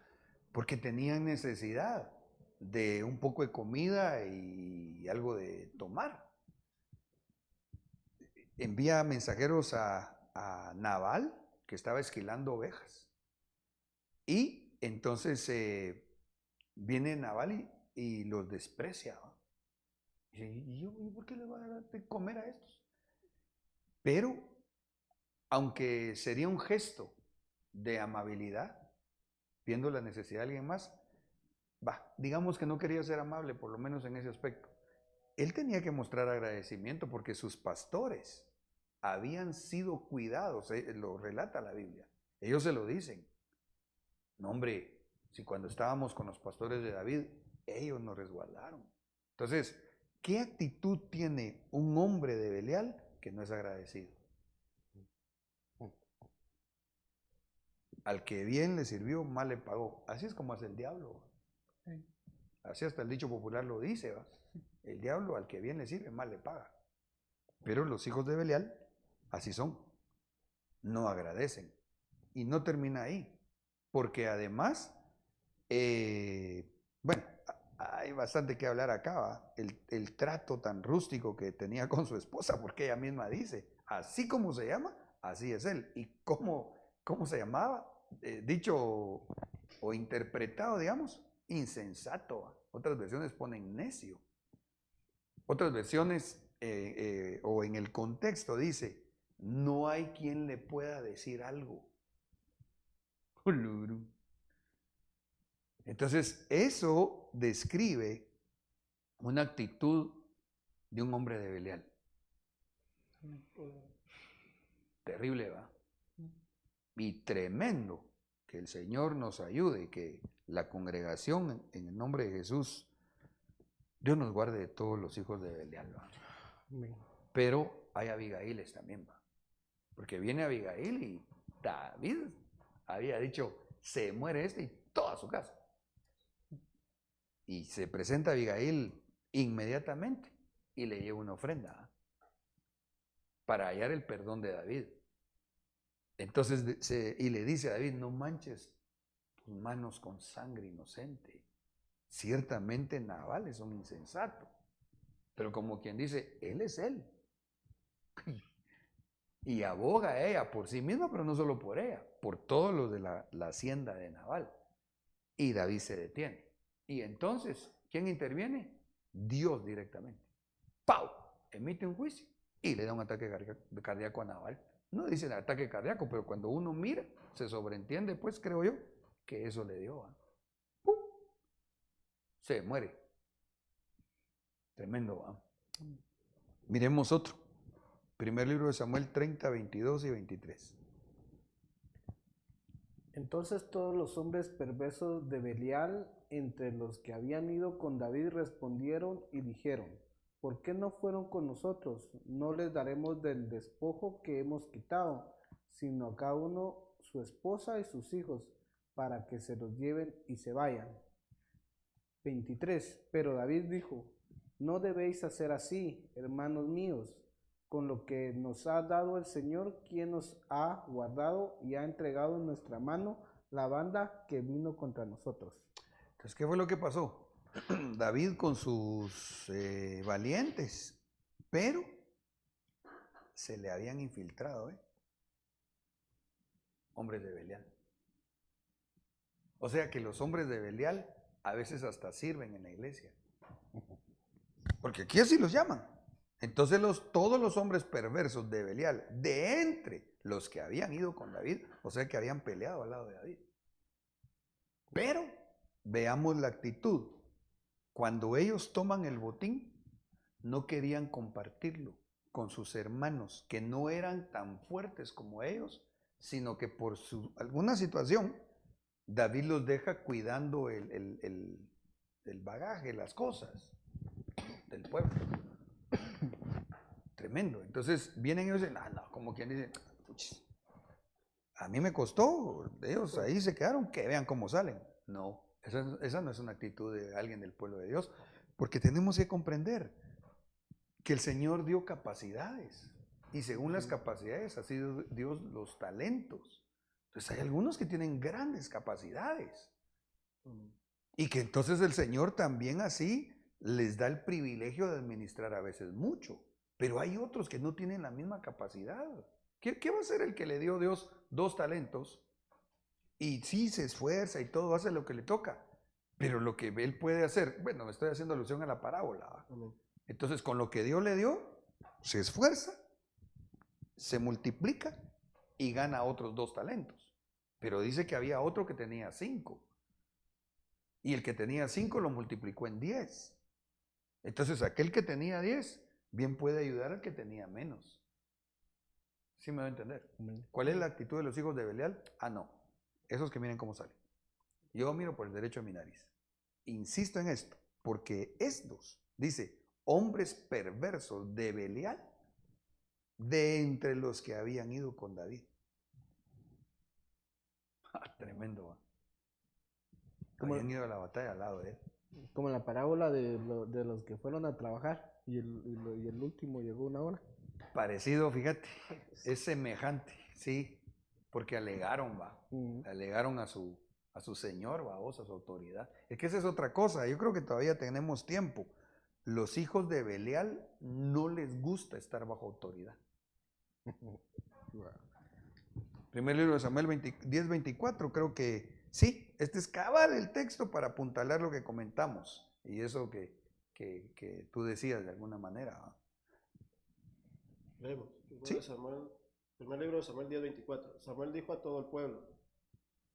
porque tenían necesidad de un poco de comida y algo de tomar. envía mensajeros a Nabal, que estaba esquilando ovejas. Y entonces viene Nabal y los desprecia. ¿Va? Y ¿por qué le voy a dar de comer a estos? Pero, aunque sería un gesto de amabilidad, viendo la necesidad de alguien más, digamos que no quería ser amable, por lo menos en ese aspecto. Él tenía que mostrar agradecimiento porque sus pastores habían sido cuidados, lo relata la Biblia. Ellos se lo dicen. No, hombre, si cuando estábamos con los pastores de David, ellos nos resguardaron. Entonces, ¿qué actitud tiene un hombre de Belial que no es agradecido? Al que bien le sirvió, mal le pagó. Así es como hace el diablo. Sí. Así hasta el dicho popular lo dice, ¿va? El diablo al que bien le sirve, mal le paga. Pero los hijos de Belial, así son. No agradecen. Y no termina ahí. Porque además, bueno, hay bastante que hablar acá, ¿va? El trato tan rústico que tenía con su esposa, porque ella misma dice, así como se llama, así es él. ¿Y cómo se llamaba? Dicho o interpretado, digamos, insensato. ¿Va? Otras versiones ponen necio. Otras versiones, o en el contexto, dice, no hay quien le pueda decir algo. Entonces, eso describe una actitud de un hombre de Belial. Terrible, ¿va? Y tremendo. Que el Señor nos ayude, que la congregación, en el nombre de Jesús, Dios nos guarde de todos los hijos de Belial, ¿va? Pero hay Abigaíles también, ¿va? Porque viene Abigail y David había dicho, se muere este y toda su casa. Y se presenta Abigail inmediatamente y le lleva una ofrenda, ¿va? Para hallar el perdón de David. Entonces, y le dice a David, no manches tus manos con sangre inocente. Ciertamente Nabal es un insensato. Pero como quien dice, él es él. Y aboga a ella por sí misma, pero no solo por ella, por todo lo de la hacienda de Nabal. Y David se detiene. Y entonces, ¿quién interviene? Dios directamente. ¡Pau! Emite un juicio y le da un ataque cardíaco a Nabal. No dice el ataque cardíaco, pero cuando uno mira, se sobreentiende, pues creo yo, que eso le dio. ¡Pum! Se muere. Tremendo, ¿va? Miremos otro. Primer libro de Samuel 30, 22 y 23. Entonces todos los hombres perversos de Belial, entre los que habían ido con David, respondieron y dijeron, ¿por qué no fueron con nosotros? No les daremos del despojo que hemos quitado, sino a cada uno su esposa y sus hijos, para que se los lleven y se vayan. 23. Pero David dijo, no debéis hacer así, hermanos míos, con lo que nos ha dado el Señor, quien nos ha guardado y ha entregado en nuestra mano la banda que vino contra nosotros. Entonces, ¿qué fue lo que pasó? David con sus valientes, pero se le habían infiltrado, hombres de Belial. O sea que los hombres de Belial a veces hasta sirven en la iglesia. Porque aquí así los llaman. Entonces todos los hombres perversos de Belial, de entre los que habían ido con David, o sea que habían peleado al lado de David. Pero veamos la actitud. Cuando ellos toman el botín, no querían compartirlo con sus hermanos, que no eran tan fuertes como ellos, sino que por alguna situación, David los deja cuidando el bagaje, las cosas del pueblo. Tremendo. Entonces vienen ellos y dicen, no, como quien dice, a mí me costó, ellos ahí se quedaron, que vean cómo salen. No, esa no es una actitud de alguien del pueblo de Dios, porque tenemos que comprender que el Señor dio capacidades, y según las capacidades ha sido Dios los talentos. Entonces hay algunos que tienen grandes capacidades, y que entonces el Señor también así les da el privilegio de administrar a veces mucho, Pero hay otros que no tienen la misma capacidad. ¿Qué va a hacer el que le dio Dios 2 talentos? Y sí, se esfuerza y todo, hace lo que le toca. Pero lo que él puede hacer, bueno, me estoy haciendo alusión a la parábola. ¿Va? Amén. Entonces, con lo que Dios le dio, se esfuerza, se multiplica y gana otros 2 talentos. Pero dice que había otro que tenía 5. Y el que tenía 5 lo multiplicó en 10. Entonces, aquel que tenía 10, bien puede ayudar al que tenía menos. ¿Sí me va a entender? ¿Cuál es la actitud de los hijos de Belial? Ah, no. Esos que miren cómo salen. Yo miro por el derecho de mi nariz. Insisto en esto, porque estos, dice, hombres perversos de Belial, de entre los que habían ido con David. Tremendo, ¿va? Habían ido a la batalla al lado de él. Como la parábola de los que fueron a trabajar y el último llegó una hora. Parecido, fíjate, es semejante, sí, porque alegaron, va, alegaron a su señor, va, a su autoridad. Es que esa es otra cosa, yo creo que todavía tenemos tiempo. Los hijos de Belial no les gusta estar bajo autoridad. Primer libro de Samuel 10:24, creo que sí, este es cabal el texto para apuntalar lo que comentamos y eso que tú decías de alguna manera, ¿va? Leemos. ¿Sí? Primer libro de Samuel 10:24. Samuel dijo a todo el pueblo: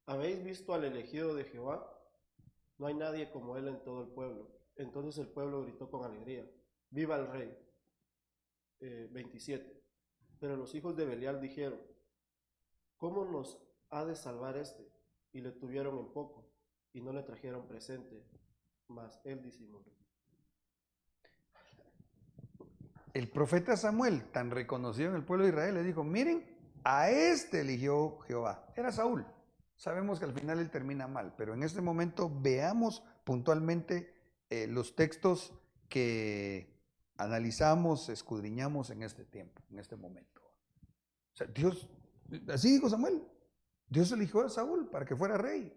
¿habéis visto al elegido de Jehová? No hay nadie como él en todo el pueblo. Entonces el pueblo gritó con alegría: ¡viva el rey! 27. Pero los hijos de Belial dijeron: ¿cómo nos ha de salvar este? Y le tuvieron en poco, y no le trajeron presente, mas él disimuló. El profeta Samuel, tan reconocido en el pueblo de Israel, le dijo, miren, a este eligió Jehová. Era Saúl. Sabemos que al final él termina mal, pero en este momento veamos puntualmente los textos que analizamos, escudriñamos en este tiempo, en este momento. O sea, Dios, así dijo Samuel, Dios eligió a Saúl para que fuera rey.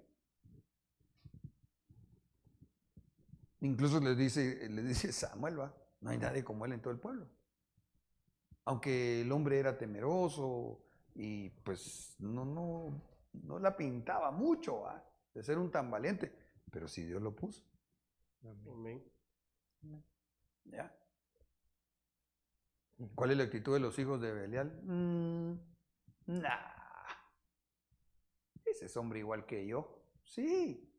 Incluso le dice Samuel, va, no hay nadie como él en todo el pueblo. Aunque el hombre era temeroso y pues no la pintaba mucho, ¿va? De ser un tan valiente, pero sí Dios lo puso. Amén. ¿Ya? ¿Cuál es la actitud de los hijos de Belial? Ese es hombre igual que yo. Sí,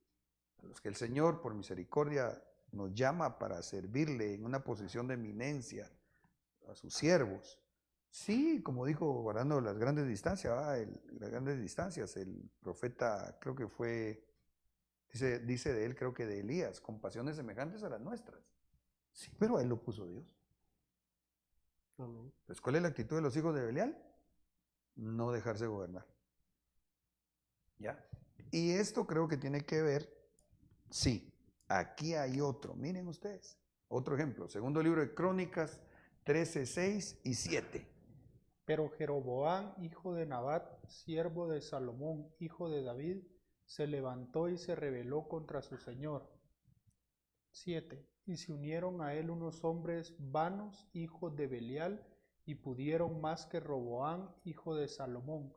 a los que el Señor por misericordia nos llama para servirle en una posición de eminencia a sus siervos. Sí, como dijo, guardando las grandes distancias, el profeta, creo que fue, dice de él, creo que de Elías, con pasiones semejantes a las nuestras. Sí, pero a él lo puso Dios. Amén. Pues, ¿cuál es la actitud de los hijos de Belial? No dejarse gobernar. ¿Ya? Y esto creo que tiene que ver, sí, aquí hay otro, miren ustedes, otro ejemplo, segundo libro de Crónicas 13, 6 y 7. Pero Jeroboam, hijo de Nabat, siervo de Salomón, hijo de David, se levantó y se rebeló contra su señor. 7. Y se unieron a él unos hombres vanos, hijos de Belial, y pudieron más que Roboam, hijo de Salomón,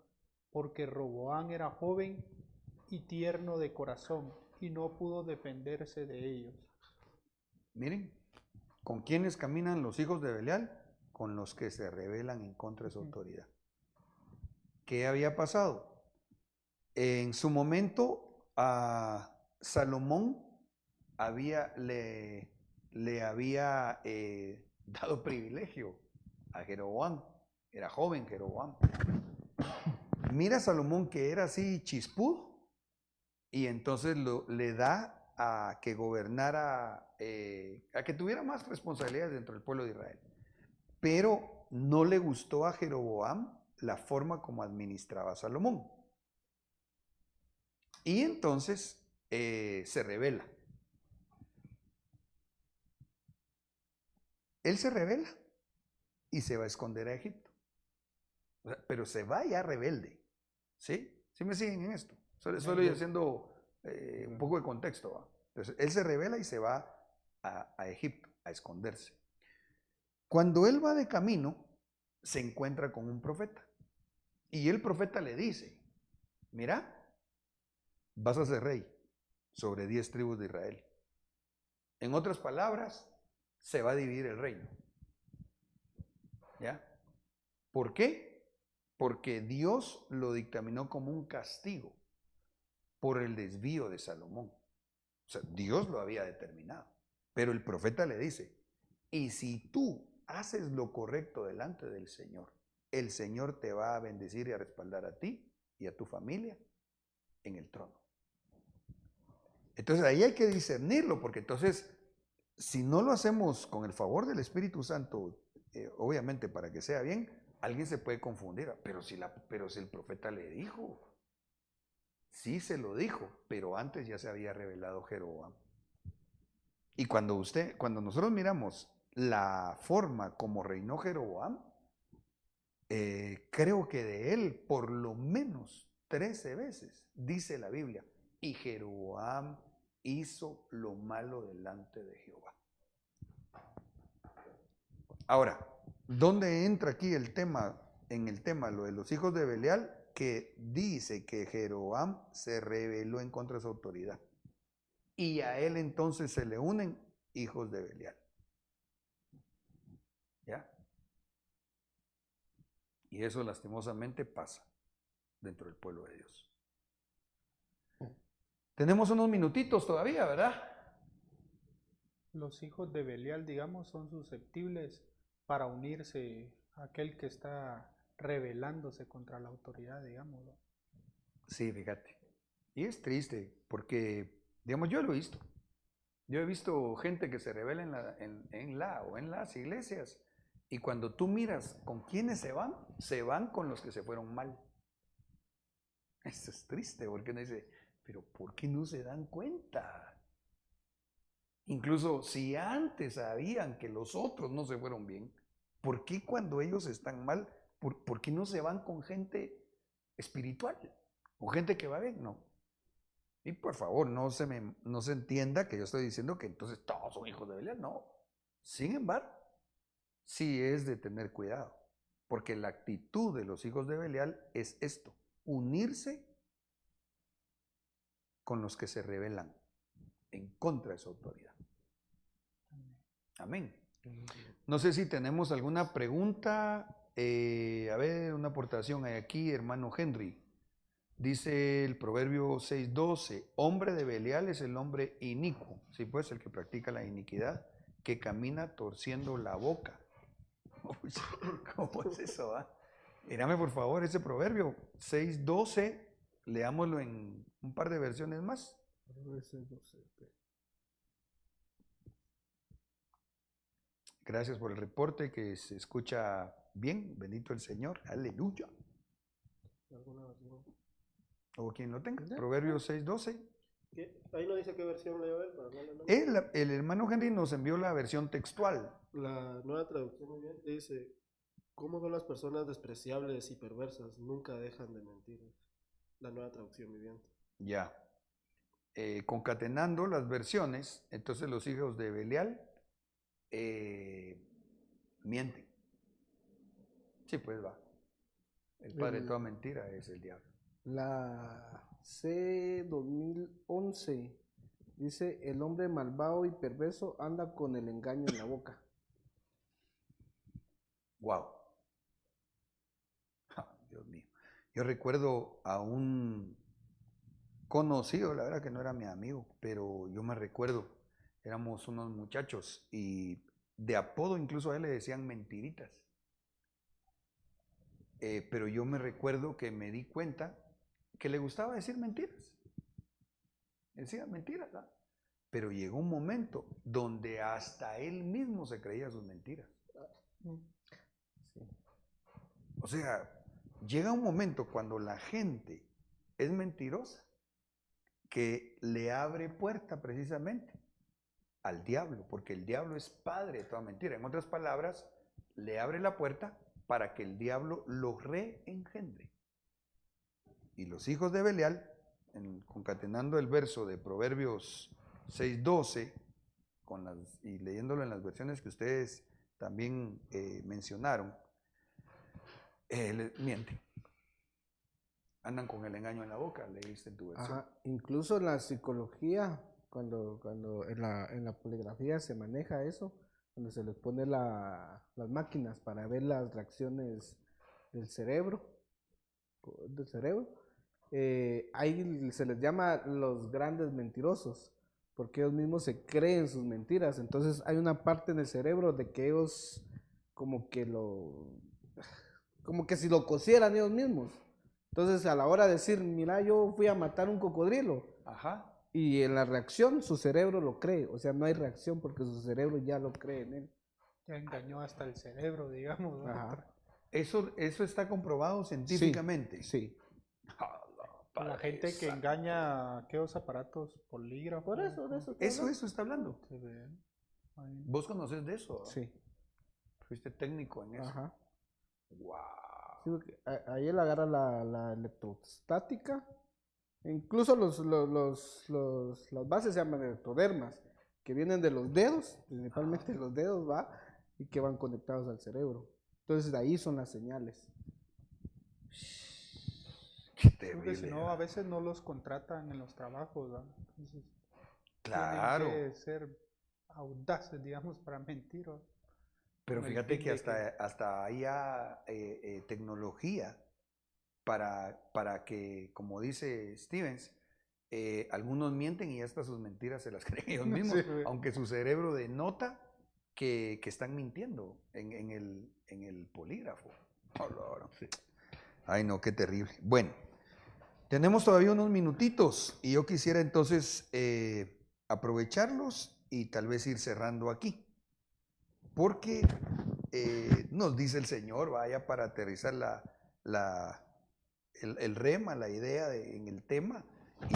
porque Roboam era joven y tierno de corazón, y no pudo defenderse de ellos. Miren, ¿con quiénes caminan los hijos de Belial? Con los que se rebelan en contra de su autoridad. ¿Qué había pasado? En su momento a Salomón le había dado privilegio a Jeroboam. Era joven Jeroboam. Mira a Salomón que era así chispudo y entonces le da a que gobernara, a que tuviera más responsabilidades dentro del pueblo de Israel. Pero no le gustó a Jeroboam la forma como administraba a Salomón. Y entonces se rebela. Él se rebela y se va a esconder a Egipto. Pero se va ya rebelde. ¿Sí? ¿Sí me siguen en esto? Solo ir haciendo un poco de contexto, ¿va? Entonces, él se rebela y se va a Egipto a esconderse. Cuando él va de camino, se encuentra con un profeta. Y el profeta le dice, mira, vas a ser rey sobre 10 tribus de Israel. En otras palabras, se va a dividir el reino. ¿Ya? ¿Por qué? Porque Dios lo dictaminó como un castigo por el desvío de Salomón. O sea, Dios lo había determinado. Pero el profeta le dice, y si tú haces lo correcto delante del Señor, el Señor te va a bendecir y a respaldar a ti y a tu familia en el trono. Entonces ahí hay que discernirlo, porque entonces, si no lo hacemos con el favor del Espíritu Santo, obviamente para que sea bien, alguien se puede confundir. Pero si el profeta le dijo, sí se lo dijo, pero antes ya se había revelado Jeroboam. Y cuando nosotros miramos la forma como reinó Jeroboam, creo que de él por lo menos 13 veces dice la Biblia, y Jeroboam hizo lo malo delante de Jehová. Ahora, ¿dónde entra aquí el tema? En el tema, lo de los hijos de Belial, que dice que Jeroboam se rebeló en contra de su autoridad. Y a él entonces se le unen hijos de Belial. ¿Ya? Y eso lastimosamente pasa dentro del pueblo de Dios. Tenemos unos minutitos todavía, ¿verdad? Los hijos de Belial, digamos, son susceptibles para unirse a aquel que está rebelándose contra la autoridad, digámoslo. Sí, fíjate. Y es triste porque, digamos, yo lo he visto. Yo he visto gente que se rebela en las iglesias, y cuando tú miras con quiénes se van con los que se fueron mal. Eso es triste, porque uno dice, pero ¿por qué no se dan cuenta? Incluso si antes sabían que los otros no se fueron bien, ¿por qué cuando ellos están mal, por qué no se van con gente espiritual? ¿Con gente que va bien? No. Y por favor, no se entienda que yo estoy diciendo que entonces todos son hijos de Belial. No. Sin embargo, sí es de tener cuidado, porque la actitud de los hijos de Belial es esto: unirse con los que se rebelan en contra de su autoridad. Amén. No sé si tenemos alguna pregunta. A ver, una aportación hay aquí, hermano Henry. Dice el Proverbio 6:12, hombre de Belial es el hombre inicuo, sí, pues el que practica la iniquidad, que camina torciendo la boca. Uy, ¿cómo es eso? Mírame por favor ese Proverbio 6:12, leámoslo en un par de versiones más. Gracias por el reporte, que se escucha bien, bendito el Señor, aleluya. O quien lo tenga, Proverbios 6:12. Ahí no dice qué versión leo él. El hermano Henry nos envió la versión textual. La nueva traducción muy bien dice, ¿cómo son las personas despreciables y perversas? Nunca dejan de mentir. La nueva traducción muy bien. Ya. Concatenando las versiones, entonces los hijos de Belial mienten. Sí, pues va. El padre de toda mentira es el diablo. La C2011 dice, el hombre malvado y perverso anda con el engaño en la boca. Wow. Dios mío. Yo recuerdo a un conocido, la verdad que no era mi amigo, pero yo me recuerdo, éramos unos muchachos y de apodo incluso a él le decían mentiritas. Pero yo me recuerdo que me di cuenta que le gustaba decir mentiras. Decía mentiras, ¿verdad? Pero llegó un momento donde hasta él mismo se creía sus mentiras. Sí. O sea, llega un momento cuando la gente es mentirosa que le abre puerta precisamente al diablo, porque el diablo es padre de toda mentira. En otras palabras, le abre la puerta para que el diablo lo reengendre. Y los hijos de Belial, concatenando el verso de Proverbios 6:12 y leyéndolo en las versiones que ustedes también mencionaron, mienten. Andan con el engaño en la boca, leíste en tu versión. Ajá. Incluso en la psicología, cuando en la poligrafía se maneja eso, cuando se les pone las máquinas para ver las reacciones del cerebro, ahí se les llama los grandes mentirosos, porque ellos mismos se creen sus mentiras. Entonces hay una parte en el cerebro de que ellos como que si lo cosieran ellos mismos. Entonces a la hora de decir, mira, yo fui a matar un cocodrilo, Ajá. y en la reacción su cerebro lo cree, o sea, no hay reacción porque su cerebro ya lo cree en él. Ya engañó hasta el cerebro, digamos, ¿no? Ajá. Eso está comprobado científicamente. Sí. La gente que engaña aquellos aparatos polígrafos. Por eso, de eso. te Eso hablo. está hablando. Se ve ahí. ¿Vos conoces de eso? Sí. Fuiste técnico en eso. Ajá. Wow. Sí, porque ahí él agarra la electrostática. Incluso las bases se llaman electrodermas, que vienen de los dedos, principalmente de los dedos, va, y que van conectados al cerebro. Entonces de ahí son las señales. Qué Porque terrible. si no, a veces no los contratan en los trabajos, ¿va? Entonces, Claro. tienen que ser audaces, digamos, para mentir, ¿va? Pero con el fíjate fin que de hasta haya tecnología para que, como dice Stevens, algunos mienten y hasta sus mentiras se las creen ellos mismos, Sí, güey. aunque su cerebro denota que están mintiendo en el polígrafo. Oh, Lord. Ay, no, qué terrible. Bueno, tenemos todavía unos minutitos y yo quisiera entonces aprovecharlos y tal vez ir cerrando aquí. Porque nos dice el Señor, vaya, para aterrizar el rema, la idea en el tema,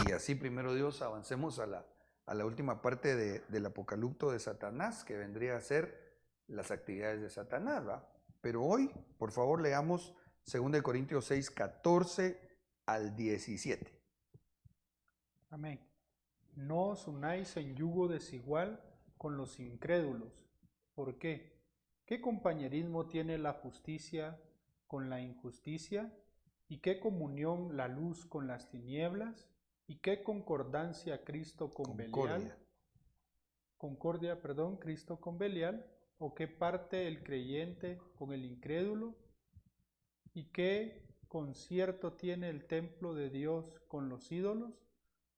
y así primero Dios avancemos a la última parte del apocalipto de Satanás, que vendría a ser las actividades de Satanás, ¿va? Pero hoy, por favor, leamos 2 Corintios 6, 14 al 17. Amén. No os unáis en yugo desigual con los incrédulos. ¿Por qué? ¿Qué compañerismo tiene la justicia con la injusticia? ¿Y qué comunión la luz con las tinieblas? ¿Y qué concordancia Cristo con Belial? Cristo con Belial. ¿O qué parte el creyente con el incrédulo? ¿Y qué concierto tiene el templo de Dios con los ídolos?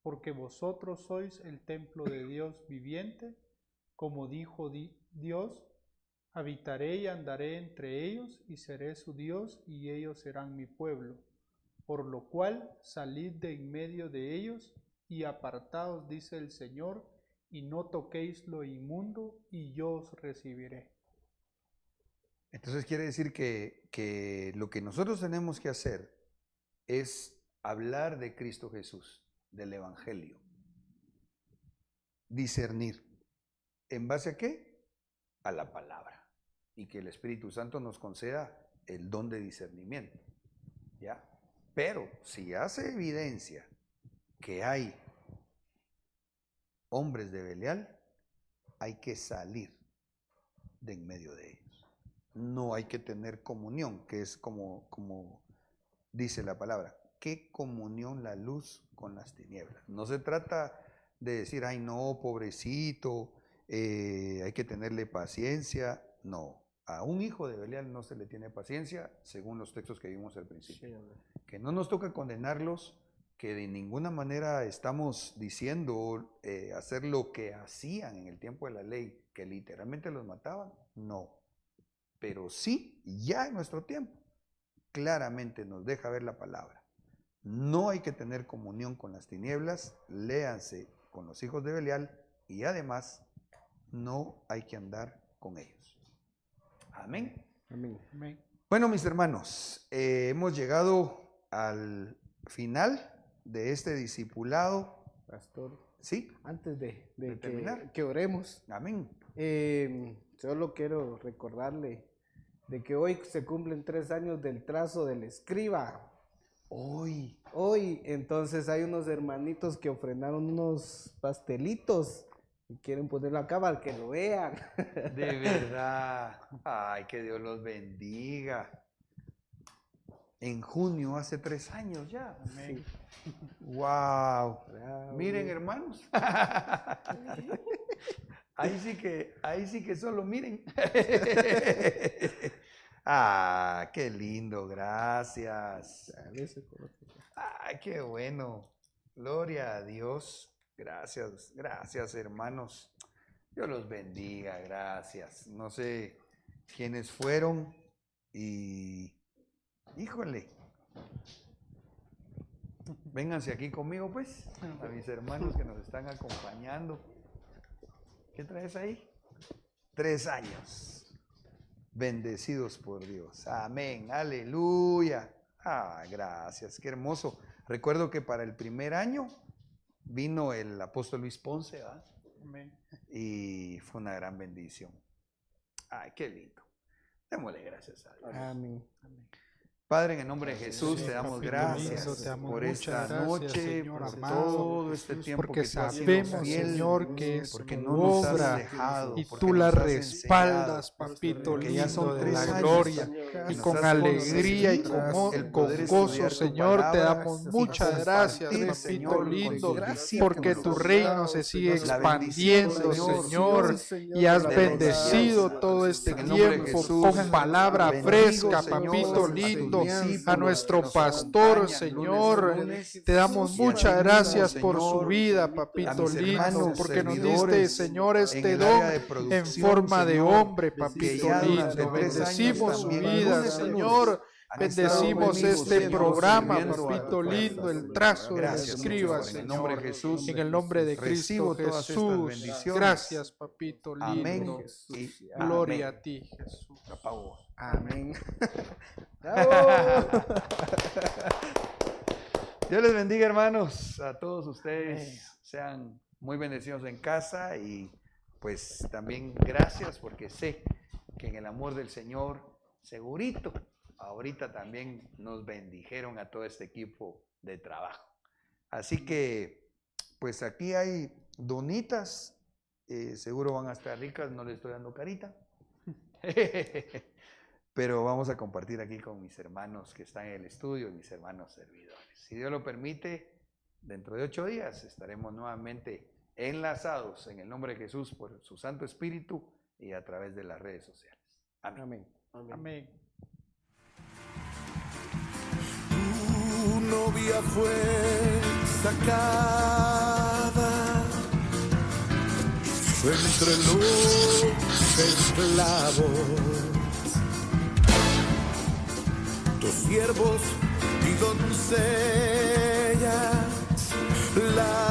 Porque vosotros sois el templo de Dios viviente, como dijo Dios, habitaré y andaré entre ellos, y seré su Dios, y ellos serán mi pueblo. Por lo cual salid de en medio de ellos, y apartaos, dice el Señor, y no toquéis lo inmundo, y yo os recibiré. Entonces quiere decir que lo que nosotros tenemos que hacer es hablar de Cristo Jesús, del Evangelio. Discernir. ¿En base a qué? A la palabra. Y que el Espíritu Santo nos conceda el don de discernimiento. ¿Ya? Pero si hace evidencia que hay hombres de Belial, hay que salir de en medio de ellos. No hay que tener comunión, que es como dice la palabra. ¿Qué comunión la luz con las tinieblas? No se trata de decir, ay no, pobrecito, hay que tenerle paciencia. No, a un hijo de Belial no se le tiene paciencia, según los textos que vimos al principio. Que no nos toca condenarlos, que de ninguna manera estamos diciendo hacer lo que hacían en el tiempo de la ley, que literalmente los mataban. No. Pero sí, ya en nuestro tiempo, claramente nos deja ver la palabra. No hay que tener comunión con las tinieblas, léanse con los hijos de Belial y además no hay que andar con ellos. Amén. Amén. Amén. Bueno, mis hermanos, hemos llegado al final de este discipulado. Pastor, ¿Sí? antes de terminar. que oremos, Amén. solo quiero recordarle de que hoy se cumplen 3 años del trazo del escriba. Hoy. Hoy, entonces hay unos hermanitos que ofrendaron unos pastelitos Y quieren ponerlo acá para que lo vean. De verdad. Ay, que Dios los bendiga. En junio, hace 3 años ya. Amén. Wow. Bravo. Miren, hermanos. Ahí sí que solo miren. Ah, qué lindo, gracias. Dale ese corazón. Ay, qué bueno. Gloria a Dios. Gracias, gracias, hermanos. Dios los bendiga, gracias. No sé quiénes fueron y híjole. Vénganse aquí conmigo, pues, a mis hermanos que nos están acompañando. ¿Qué traes ahí? 3 años. Bendecidos por Dios. Amén. Aleluya. Ah, gracias. Qué hermoso. Recuerdo que para el primer año vino el apóstol Luis Ponce, ¿verdad? Amén. Y fue una gran bendición. Ay, qué lindo. Démosle gracias a Dios. Amén. Padre, en el nombre de Jesús te damos Papito gracias lindo, te damos por muchas esta gracias, noche, Señor por amado, todo este tiempo porque que tú has sido sabemos, fiel, Señor, que es porque tu no nos has obra dejado, y porque tú la nos has respaldas, enseñado, papito porque ya lindo son de 3 la años, gloria. Señor, que Y nos con has alegría y concedido el con poder gozo, estudiar tu Señor, te palabra damos y muchas gracias, compartir, papito Señor, con lindo, tus discípulos, porque tu reino se sigue la bendición, expandiendo, Señor, Señor, y has de la bendecido enseñanza. todo este En el nombre de tiempo Jesús, con palabra bendigo, fresca, Señor, papito a tus lindo, discípulos a nuestro que nos pastor, acompañan Señor. lunes a lunes. Te damos Y a muchas ti gracias mismo, por su Señor, vida, a papito mis lindo, hermanos porque nos diste, servidores Señor, en este el don área de en producción, forma de Señor, hombre, que papito ya durante lindo. 3 años Bendecimos su también, vida, lunes a lunes, Señor. han estado Bendecimos conmigo, este Señor, programa, sirviendo a papito tu lindo, pueblo. el trazo de la Gracias, escriba, Señor, en el nombre de Señor. Jesús. En el nombre de Cristo Recibo todas estas Jesús. bendiciones. Gracias, papito Amén lindo. y Gloria amén. a ti, Jesús. Apago. Amén. Dios les bendiga, hermanos, a todos ustedes. Sean muy bendecidos en casa y pues también gracias porque sé que en el amor del Señor, segurito, ahorita también nos bendijeron a todo este equipo de trabajo. Así que pues aquí hay donitas, seguro van a estar ricas, no les estoy dando carita. Pero vamos a compartir aquí con mis hermanos que están en el estudio y mis hermanos servidores. Si Dios lo permite, dentro de 8 días estaremos nuevamente enlazados en el nombre de Jesús por su Santo Espíritu y a través de las redes sociales. Amén. Amén. Tu novia fue sacada entre los esclavos. Tus siervos y doncellas la